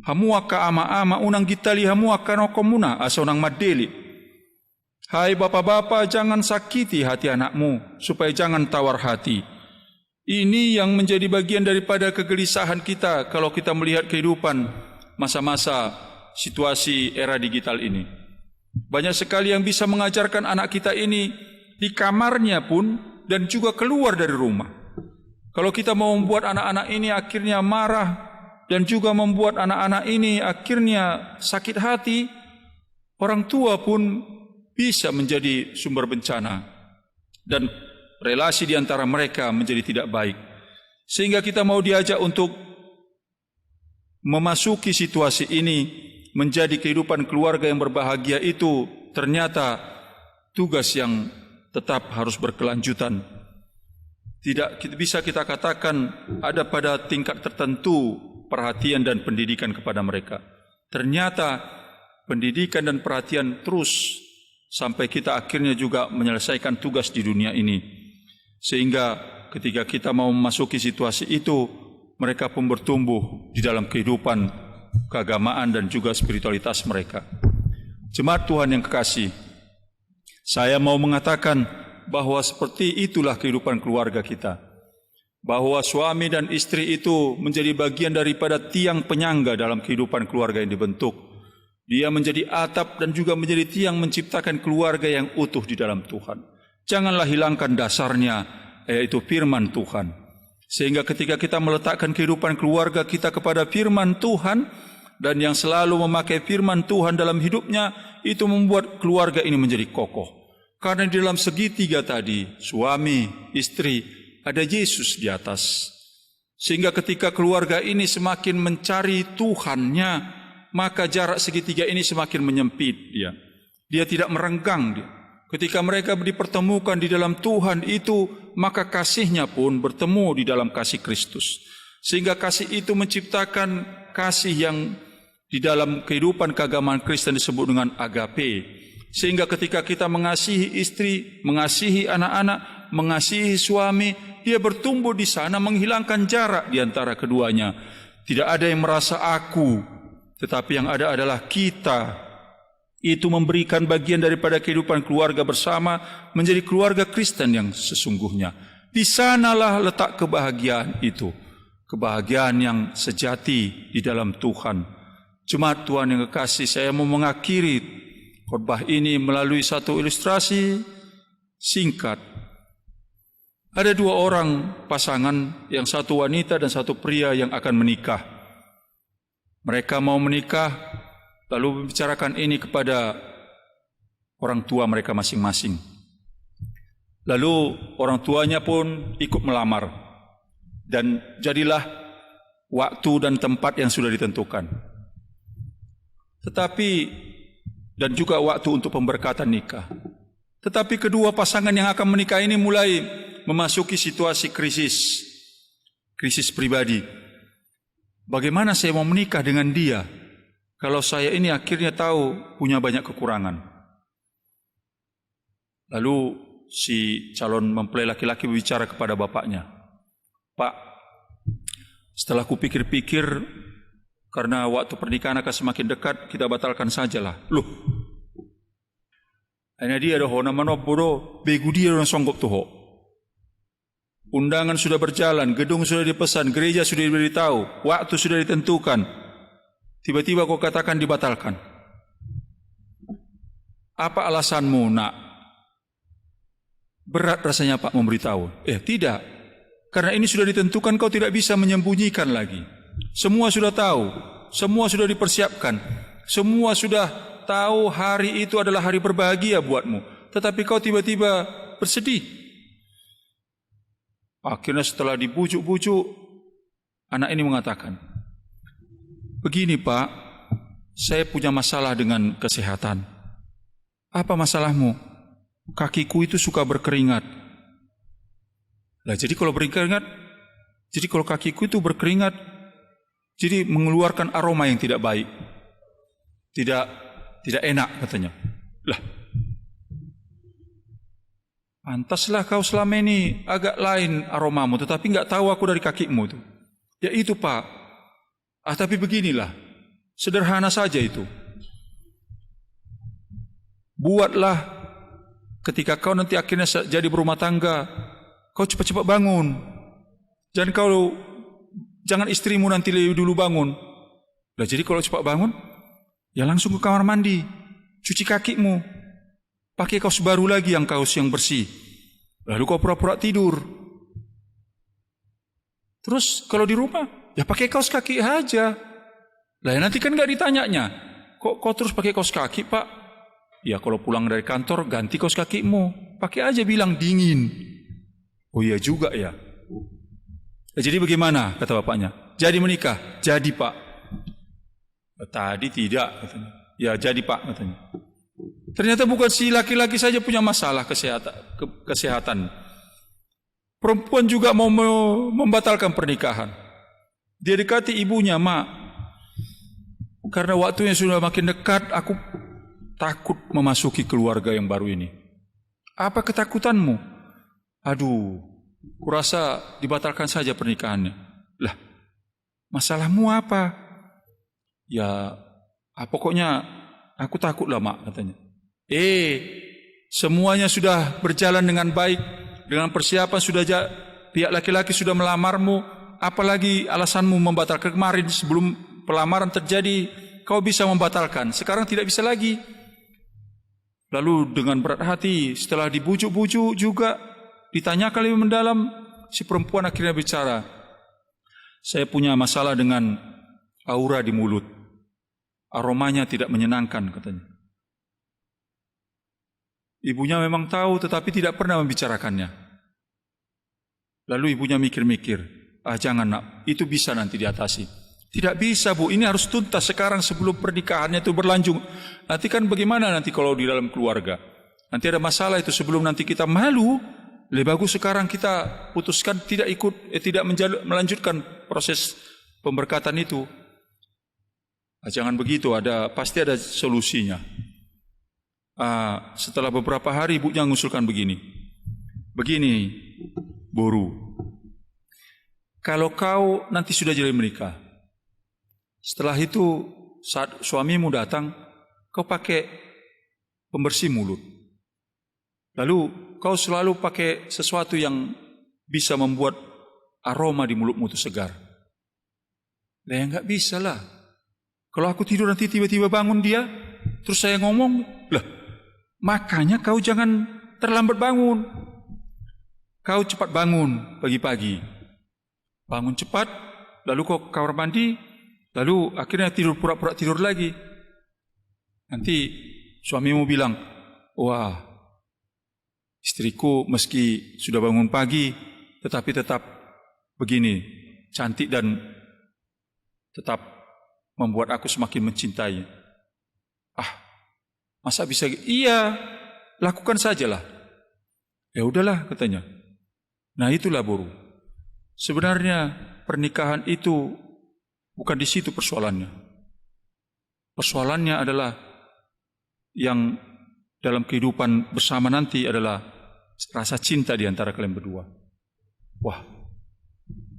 hamuaka ama-ama unang gitali hamuaka no komuna asonang madeli. Hai bapak-bapak, jangan sakiti hati anakmu, supaya jangan tawar hati. Ini yang menjadi bagian daripada kegelisahan kita kalau kita melihat kehidupan masa-masa situasi era digital ini. Banyak sekali yang bisa mengajarkan anak kita ini di kamarnya pun dan juga keluar dari rumah. Kalau kita mau membuat anak-anak ini akhirnya marah dan juga membuat anak-anak ini akhirnya sakit hati, orang tua pun bisa menjadi sumber bencana dan relasi di antara mereka menjadi tidak baik. Sehingga kita mau diajak untuk memasuki situasi ini menjadi kehidupan keluarga yang berbahagia itu ternyata tugas yang tetap harus berkelanjutan. Tidak bisa kita katakan ada pada tingkat tertentu perhatian dan pendidikan kepada mereka. Ternyata pendidikan dan perhatian terus sampai kita akhirnya juga menyelesaikan tugas di dunia ini. Sehingga ketika kita mau memasuki situasi itu, mereka pun bertumbuh di dalam kehidupan keagamaan dan juga spiritualitas mereka. Jemaat Tuhan yang kekasih, saya mau mengatakan bahwa seperti itulah kehidupan keluarga kita. Bahwa suami dan istri itu menjadi bagian daripada tiang penyangga dalam kehidupan keluarga yang dibentuk. Dia menjadi atap dan juga menjadi tiang menciptakan keluarga yang utuh di dalam Tuhan. Janganlah hilangkan dasarnya, yaitu firman Tuhan. Sehingga ketika kita meletakkan kehidupan keluarga kita kepada firman Tuhan, dan yang selalu memakai firman Tuhan dalam hidupnya, itu membuat keluarga ini menjadi kokoh. Karena di dalam segitiga tadi, suami, istri, ada Yesus di atas. Sehingga ketika keluarga ini semakin mencari Tuhannya, maka jarak segitiga ini semakin menyempit dia. Dia tidak merenggang dia. Ketika mereka dipertemukan di dalam Tuhan itu, maka kasihnya pun bertemu di dalam kasih Kristus. Sehingga kasih itu menciptakan kasih yang di dalam kehidupan keagamaan Kristen disebut dengan agape. Sehingga ketika kita mengasihi istri, mengasihi anak-anak, mengasihi suami, dia bertumbuh di sana menghilangkan jarak di antara keduanya. Tidak ada yang merasa aku, tetapi yang ada adalah kita. Itu memberikan bagian daripada kehidupan keluarga bersama menjadi keluarga Kristen yang sesungguhnya. Di sanalah letak kebahagiaan itu. Kebahagiaan yang sejati di dalam Tuhan. Jemaat Tuhan yang kekasih, saya mau mengakhiri khotbah ini melalui satu ilustrasi singkat. Ada dua orang pasangan, yang satu wanita dan satu pria yang akan menikah. Mereka mau menikah, lalu membicarakan ini kepada orang tua mereka masing-masing. Lalu orang tuanya pun ikut melamar. Dan jadilah waktu dan tempat yang sudah ditentukan. Tetapi, dan juga waktu untuk pemberkatan nikah. Tetapi kedua pasangan yang akan menikah ini mulai memasuki situasi krisis. Krisis pribadi. Bagaimana saya mau menikah dengan dia kalau saya ini akhirnya tahu punya banyak kekurangan? Lalu si calon mempelai laki-laki berbicara kepada bapaknya, Pak, setelah kupikir-pikir, karena waktu pernikahan akan semakin dekat, kita batalkan sajalah. Loh, hanya dia doh, nama bodoh, begu dia orang songgok tuh. Undangan sudah berjalan, gedung sudah dipesan, gereja sudah diberitahu, waktu sudah ditentukan. Tiba-tiba kau katakan dibatalkan. Apa alasanmu, nak? Berat rasanya Pak memberitahu. Tidak. Karena ini sudah ditentukan, kau tidak bisa menyembunyikan lagi. Semua sudah tahu, semua sudah dipersiapkan. Semua sudah tahu hari itu adalah hari berbahagia buatmu. Tetapi kau tiba-tiba bersedih. Akhirnya setelah dibujuk-bujuk, anak ini mengatakan, begini Pak, saya punya masalah dengan kesehatan. Apa masalahmu? Kakiku itu suka berkeringat. Lah jadi kalau berkeringat, jadi kalau kakiku itu berkeringat, jadi mengeluarkan aroma yang tidak baik. Tidak enak katanya. Lah, pantaslah kau selama ini agak lain aromamu, tetapi enggak tahu aku dari kakimu itu. Ya itu Pak. Tapi beginilah, sederhana saja itu. Buatlah ketika kau nanti akhirnya jadi berumah tangga, kau cepat-cepat bangun. Jangan istrimu nanti lebih dulu bangun. Nah, jadi kalau cepat bangun, ya langsung ke kamar mandi, cuci kakimu, pakai kaos baru lagi yang bersih. Lalu kau pura-pura tidur. Terus kalau di rumah, ya pakai kaos kaki aja. Lah nanti kan nggak ditanyanya, kok kau terus pakai kaos kaki, Pak? Ya kalau pulang dari kantor ganti kaos kakimu, pakai aja, bilang dingin. Oh iya juga ya. Jadi bagaimana kata bapaknya? Jadi menikah? Jadi Pak. Tadi tidak katanya. Ya jadi Pak katanya. Ternyata bukan si laki-laki saja punya masalah kesehatan. Perempuan juga mau membatalkan pernikahan. Dia dekati ibunya, Mak, karena waktunya sudah makin dekat, aku takut memasuki keluarga yang baru ini. Apa ketakutanmu? Aduh, kurasa dibatalkan saja pernikahannya. Lah, masalahmu apa? Ya, pokoknya aku takut lah, Mak, katanya. Semuanya sudah berjalan dengan baik, dengan persiapan pihak laki-laki sudah melamarmu, apalagi alasanmu membatalkan kemarin sebelum pelamaran terjadi, kau bisa membatalkan, sekarang tidak bisa lagi. Lalu dengan berat hati, setelah dibujuk-bujuk juga, ditanyakan lebih mendalam, si perempuan akhirnya bicara, saya punya masalah dengan aura di mulut, aromanya tidak menyenangkan katanya. Ibunya memang tahu tetapi tidak pernah membicarakannya. Lalu ibunya mikir-mikir, jangan Nak, itu bisa nanti diatasi. Tidak bisa Bu, ini harus tuntas sekarang sebelum pernikahannya itu berlanjut. Nanti kan bagaimana nanti kalau di dalam keluarga? Nanti ada masalah itu sebelum nanti kita malu, lebih bagus sekarang kita putuskan tidak melanjutkan proses pemberkatan itu. Jangan begitu, pasti ada solusinya. Setelah beberapa hari ibunya mengusulkan begini, Boru, kalau kau nanti sudah jadi menikah, setelah itu saat suamimu datang, kau pakai pembersih mulut, lalu kau selalu pakai sesuatu yang bisa membuat aroma di mulutmu itu segar. Lah ya nggak bisa lah. Kalau aku tidur nanti tiba-tiba bangun dia, terus saya ngomong, lah makanya kau jangan terlambat bangun. Kau cepat bangun pagi-pagi. Bangun cepat, lalu kau ke kamar mandi, lalu akhirnya tidur pura-pura tidur lagi. Nanti suamimu bilang, wah, istriku meski sudah bangun pagi, tetapi tetap begini, cantik dan tetap membuat aku semakin mencintai. Masa bisa? Iya, lakukan sajalah. Ya udahlah katanya. Nah itulah Boru. Sebenarnya pernikahan itu bukan di situ persoalannya. Persoalannya adalah yang dalam kehidupan bersama nanti adalah rasa cinta di antara kalian berdua. Wah,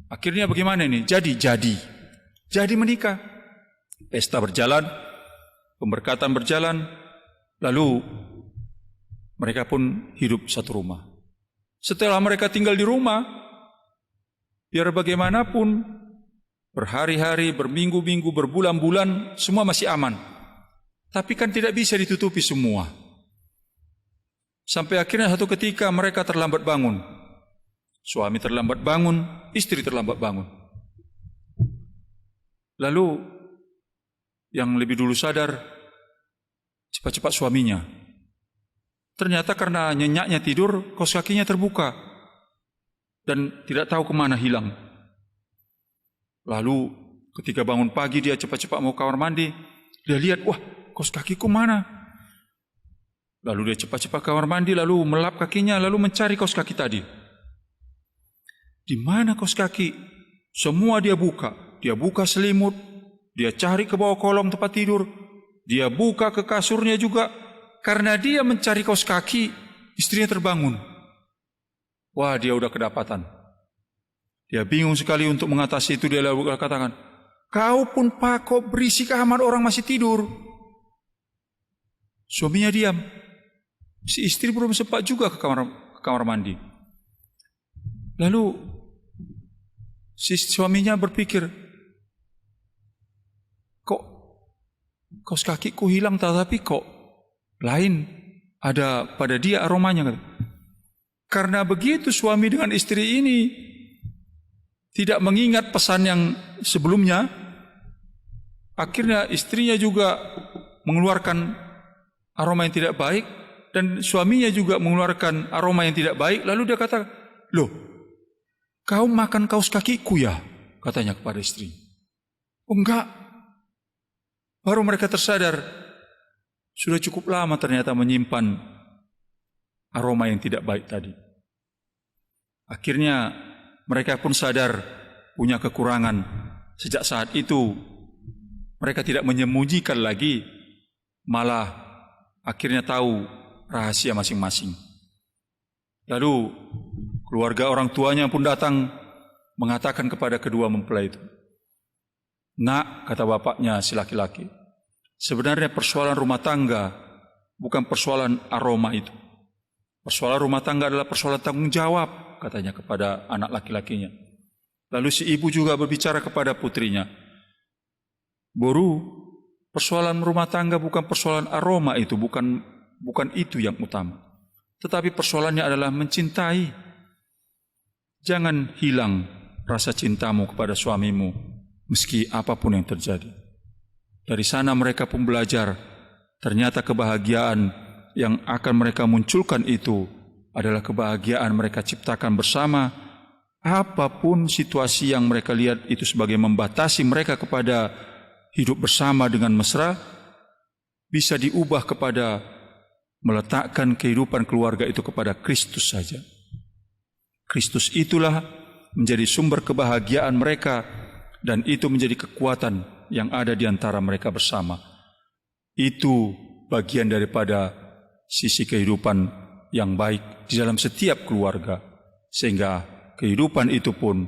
akhirnya bagaimana ini? Jadi menikah. Pesta berjalan, pemberkatan berjalan, lalu mereka pun hidup satu rumah. Setelah mereka tinggal di rumah, biar bagaimanapun, berhari-hari, berminggu-minggu, berbulan-bulan, semua masih aman. Tapi kan tidak bisa ditutupi semua. Sampai akhirnya satu ketika mereka terlambat bangun. Suami terlambat bangun, istri terlambat bangun. Lalu yang lebih dulu sadar, cepat-cepat suaminya. Ternyata karena nyenyaknya tidur, kaos kakinya terbuka dan tidak tahu kemana hilang. Lalu ketika bangun pagi dia cepat-cepat mau kamar mandi, dia lihat, wah, kaos kakiku mana? Lalu dia cepat-cepat kamar mandi, lalu melap kakinya, lalu mencari kaos kaki tadi. Di mana kaos kaki? Semua dia buka selimut, dia cari ke bawah kolong tempat tidur, dia buka ke kasurnya juga. Karena dia mencari kaos kaki, istrinya terbangun. Wah, dia udah kedapatan. Dia bingung sekali untuk mengatasi itu. Dia lalu katakan, kau pun Pak, kok berisik amat orang masih tidur. Suaminya diam. Si istri belum sempat juga ke kamar mandi. Lalu si suaminya berpikir, kok kaos kakiku hilang, tetapi kok lain ada pada dia aromanya. Karena begitu suami dengan istri ini tidak mengingat pesan yang sebelumnya, akhirnya istrinya juga mengeluarkan aroma yang tidak baik, dan suaminya juga mengeluarkan aroma yang tidak baik. Lalu dia kata, loh, kau makan kaos kakiku ya? Katanya kepada istri. Oh enggak. Baru mereka tersadar, sudah cukup lama ternyata menyimpan aroma yang tidak baik tadi. Akhirnya mereka pun sadar punya kekurangan. Sejak saat itu mereka tidak menyembunyikan lagi, malah akhirnya tahu rahasia masing-masing. Lalu keluarga orang tuanya pun datang mengatakan kepada kedua mempelai itu, "Nak," kata bapaknya si laki-laki, "sebenarnya persoalan rumah tangga bukan persoalan aroma itu. Persoalan rumah tangga adalah persoalan tanggung jawab," katanya kepada anak laki-lakinya. Lalu si ibu juga berbicara kepada putrinya, "Boru, persoalan rumah tangga bukan persoalan aroma itu, bukan itu yang utama. Tetapi persoalannya adalah mencintai. Jangan hilang rasa cintamu kepada suamimu, meski apapun yang terjadi." Dari sana mereka pun belajar, ternyata kebahagiaan yang akan mereka munculkan itu adalah kebahagiaan mereka ciptakan bersama. Apapun situasi yang mereka lihat itu sebagai membatasi mereka kepada hidup bersama dengan mesra, bisa diubah kepada meletakkan kehidupan keluarga itu kepada Kristus saja. Kristus itulah menjadi sumber kebahagiaan mereka, dan itu menjadi kekuatan yang ada di antara mereka bersama. Itu bagian daripada sisi kehidupan yang baik di dalam setiap keluarga, sehingga kehidupan itu pun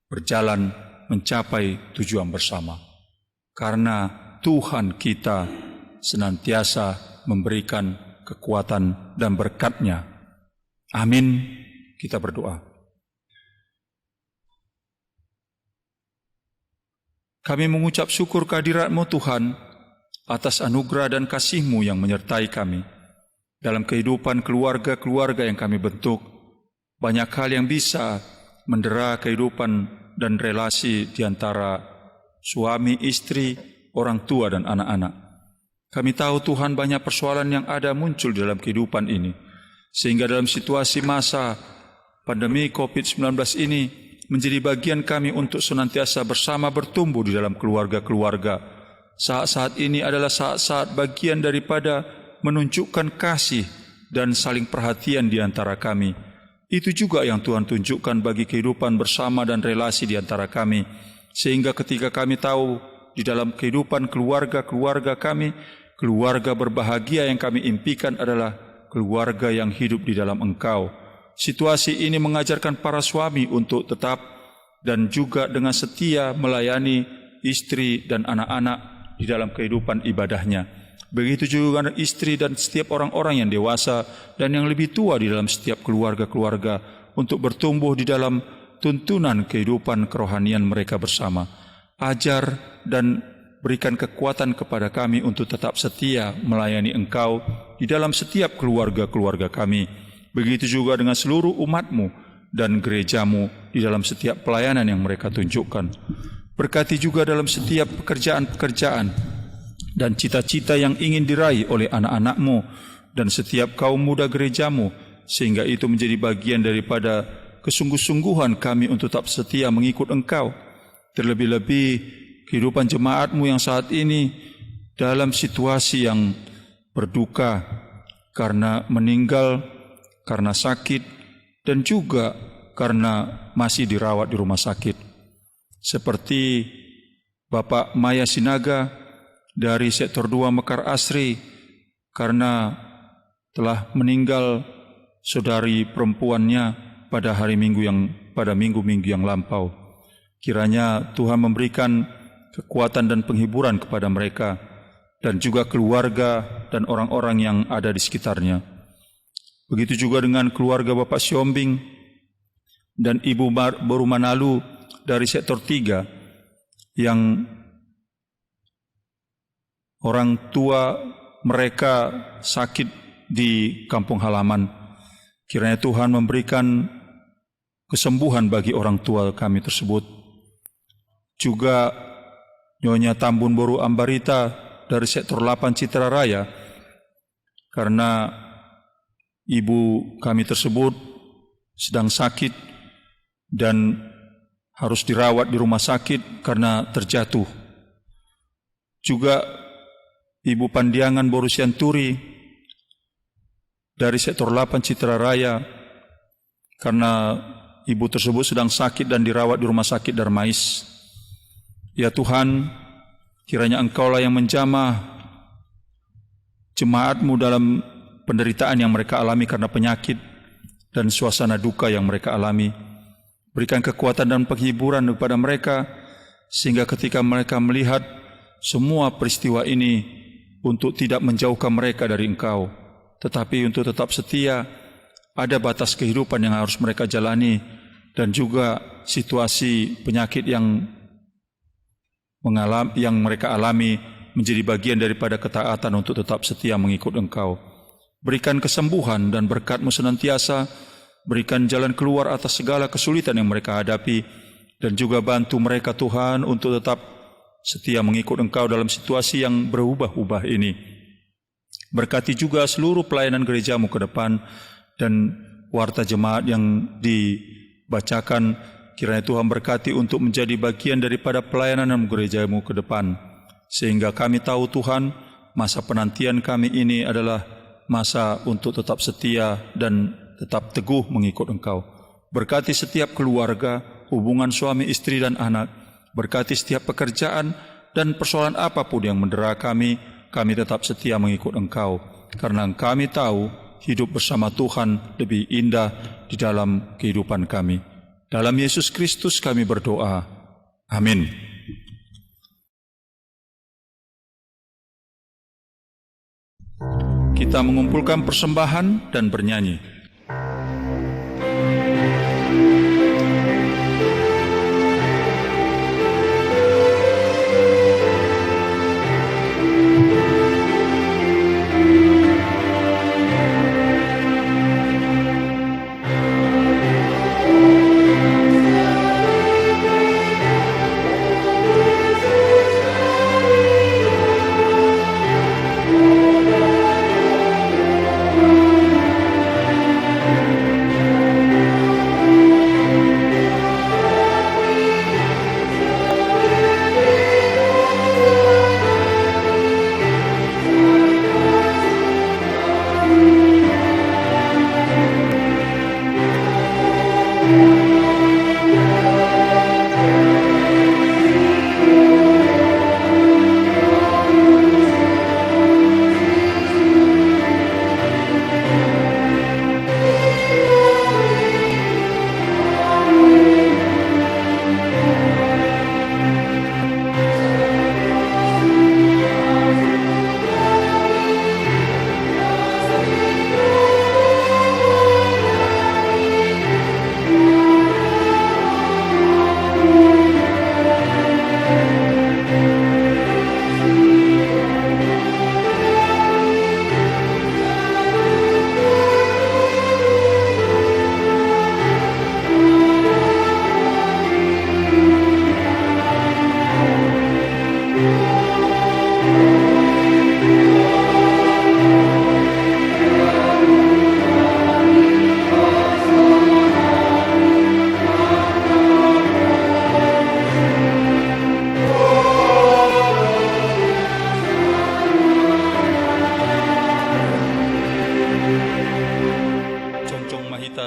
berjalan mencapai tujuan bersama. Karena Tuhan kita senantiasa memberikan kekuatan dan berkat-Nya. Amin. Kita berdoa. Kami mengucap syukur kehadirat-Mu Tuhan atas anugerah dan kasih-Mu yang menyertai kami. Dalam kehidupan keluarga-keluarga yang kami bentuk, banyak hal yang bisa mendera kehidupan dan relasi di antara suami, istri, orang tua, dan anak-anak. Kami tahu Tuhan banyak persoalan yang ada muncul di dalam kehidupan ini, sehingga dalam situasi masa pandemi COVID-19 ini menjadi bagian kami untuk senantiasa bersama bertumbuh di dalam keluarga-keluarga. Saat-saat ini adalah saat-saat bagian daripada menunjukkan kasih dan saling perhatian di antara kami. Itu juga yang Tuhan tunjukkan bagi kehidupan bersama dan relasi di antara kami. Sehingga ketika kami tahu di dalam kehidupan keluarga-keluarga kami, keluarga berbahagia yang kami impikan adalah keluarga yang hidup di dalam Engkau. Situasi ini mengajarkan para suami untuk tetap dan juga dengan setia melayani istri dan anak-anak di dalam kehidupan ibadahnya. Begitu juga istri dan setiap orang-orang yang dewasa dan yang lebih tua di dalam setiap keluarga-keluarga untuk bertumbuh di dalam tuntunan kehidupan kerohanian mereka bersama. Ajar dan berikan kekuatan kepada kami untuk tetap setia melayani Engkau di dalam setiap keluarga-keluarga kami. Begitu juga dengan seluruh umat-Mu dan gereja-Mu di dalam setiap pelayanan yang mereka tunjukkan. Berkati juga dalam setiap pekerjaan-pekerjaan dan cita-cita yang ingin diraih oleh anak-anak-Mu dan setiap kaum muda gereja-Mu, sehingga itu menjadi bagian daripada kesungguh-sungguhan kami untuk tetap setia mengikut Engkau. Terlebih-lebih kehidupan jemaat-Mu yang saat ini dalam situasi yang berduka karena meninggal, karena sakit, dan juga karena masih dirawat di rumah sakit. Seperti Bapak Maya Sinaga dari Sektor 2 Mekar Asri, karena telah meninggal saudari perempuannya pada minggu-minggu yang lampau. Kiranya Tuhan memberikan kekuatan dan penghiburan kepada mereka dan juga keluarga dan orang-orang yang ada di sekitarnya. Begitu juga dengan keluarga Bapak Siombing dan Ibu Boru Manalu dari sektor 3 yang orang tua mereka sakit di kampung halaman. Kiranya Tuhan memberikan kesembuhan bagi orang tua kami tersebut. Juga Nyonya Tambun Boru Ambarita dari sektor 8 Citra Raya, karena ibu kami tersebut sedang sakit dan harus dirawat di rumah sakit karena terjatuh. Juga Ibu Pandiangan Boru Sianturi dari sektor 8 Citra Raya, karena ibu tersebut sedang sakit dan dirawat di rumah sakit Darmais. Ya Tuhan, kiranya Engkaulah yang menjamah jemaat-Mu dalam penderitaan yang mereka alami karena penyakit dan suasana duka yang mereka alami. Berikan kekuatan dan penghiburan kepada mereka, sehingga ketika mereka melihat semua peristiwa ini, untuk tidak menjauhkan mereka dari Engkau, tetapi untuk tetap setia. Ada batas kehidupan yang harus mereka jalani, dan juga situasi penyakit yang mereka alami menjadi bagian daripada ketaatan untuk tetap setia mengikut Engkau. Berikan kesembuhan dan berkat-Mu senantiasa, berikan jalan keluar atas segala kesulitan yang mereka hadapi, dan juga bantu mereka Tuhan untuk tetap setia mengikut Engkau dalam situasi yang berubah-ubah ini. Berkati juga seluruh pelayanan gereja-Mu ke depan, dan warta jemaat yang dibacakan, kiranya Tuhan berkati untuk menjadi bagian daripada pelayanan gereja-Mu ke depan, sehingga kami tahu Tuhan, masa penantian kami ini adalah masa untuk tetap setia dan tetap teguh mengikut Engkau. Berkati setiap keluarga, hubungan suami, istri dan anak. Berkati setiap pekerjaan dan persoalan apapun yang mendera kami tetap setia mengikut Engkau, karena kami tahu hidup bersama Tuhan lebih indah di dalam kehidupan kami. Dalam Yesus Kristus kami berdoa. Amin. Kita mengumpulkan persembahan dan bernyanyi.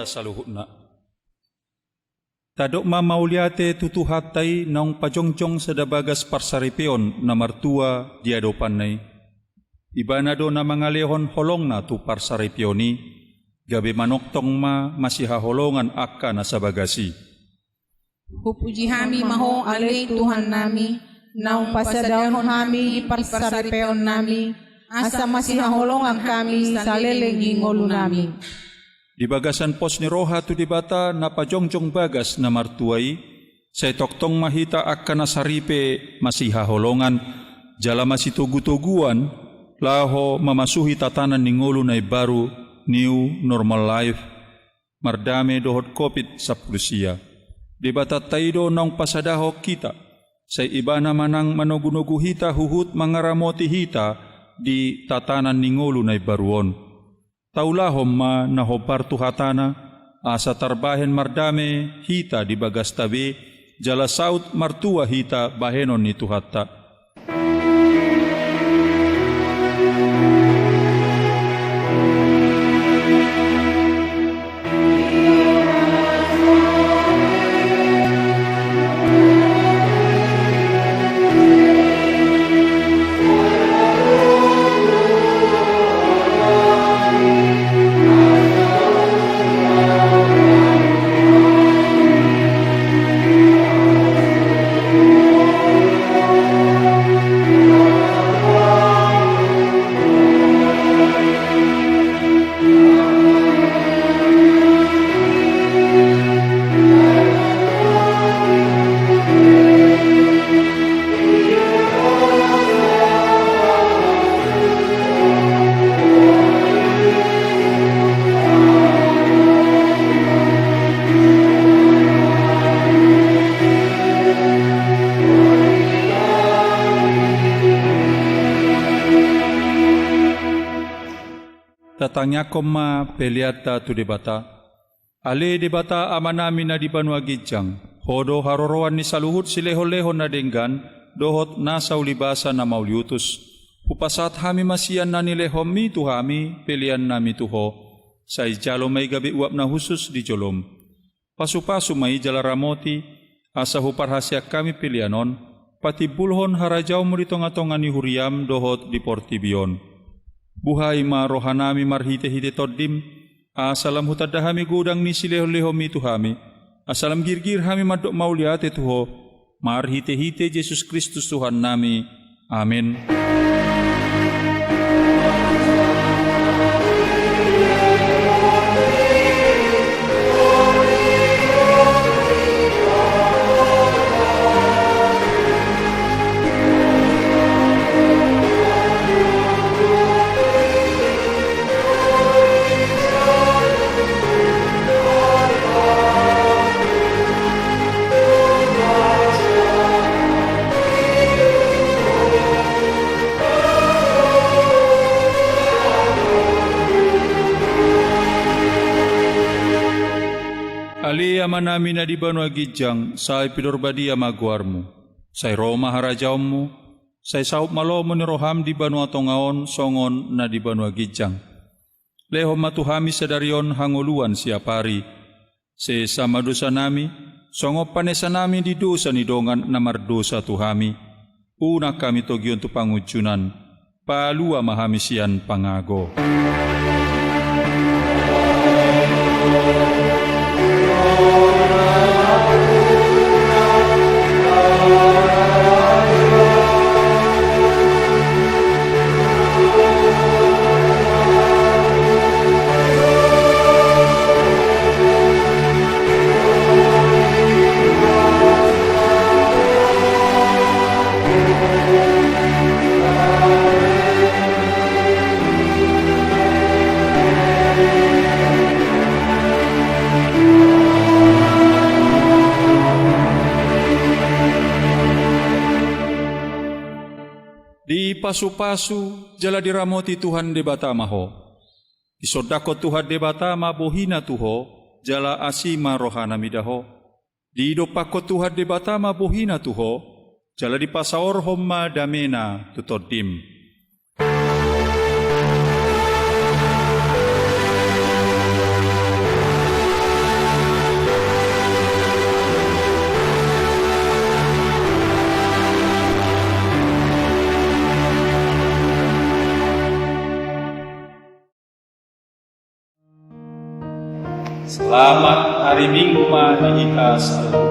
Saluhutna. Tadok ma mauliate tutuhatai naung pajongjong sedabagas parsaripeon na martua di adopanay. Ibanado na mangalehon holong na tu parsaripeoni, gabi manoktong ma masihaholongan akka na sabagasi. Pupuji hami maho alay Tuhan nami, naung pasadahon hami iparsaripeon nami, asa masihaholongan kami sa leleng ingolo nami. Di bagasan pos ni roha tu di bata na pajongjong bagas na martuai, say toktong mahita akka nasaripe masih haholongan, jala masih tugu-tuguan, laho mamasuhi tatanan ni ngulu na baru new normal life, mardame dohot kopit sa pulusia. Di bata taido nang pasadaho kita, say iba na manang manugunugu hita huhut mangaramoti hita di tatanan ni ngulu na baruon. Taulahom ma nahobar tuhatana, asa tarbahen mardame hita di bagas tabi, jala saut martua hita bahenon ni tuhatta. Tatangnya koma peliata tu debata. Ale debata amanami na di banua gijang. Hodo haroroan ni saluhut sileho-leho na denggan, dohot nasa ulibasa na mauliutus. Upasat hami masian na nilehom mi tu hami, pelian nami tuho. Sa ijalo may gabi uap na husus di jolom. Pasu-pasu may jalaramoti, asa huparhasyak kami pilianon, pati bulhon harajaw mo rito nga tonga ni huriam dohot di portibion. Buhay ma rohanami marhite-hite toddim, asalam hutadahami gudang ni sileho-leho mi tuhami, asalam girgir hami madok mauliate tuho, marhite-hite Yesus Kristus Tuhan nami. Amin. Ali amanami na di banua gijang, say pidorbadi amaguarmu, say Roma harajawmu, say saup malomo ni roham di banua tongaon, songon na di banua gijang. Leho matuhami sadarion hanguluan siapari, se sama dosa nami, songo panesa nami di dosa ni dongan na mardosa tuhami, una kami togyon tu pangujunan, palua mahami sian pangago. Di pasu-pasu jala diramoti Tuhan debata maho. Isodako Tuhan debata mabohina tuho jala asima rohana midaho. Di dopako Tuhan debata mabohina tuho jala di pasaor homma damena tutodim. Selamat hari Minggu ma di ita selalu.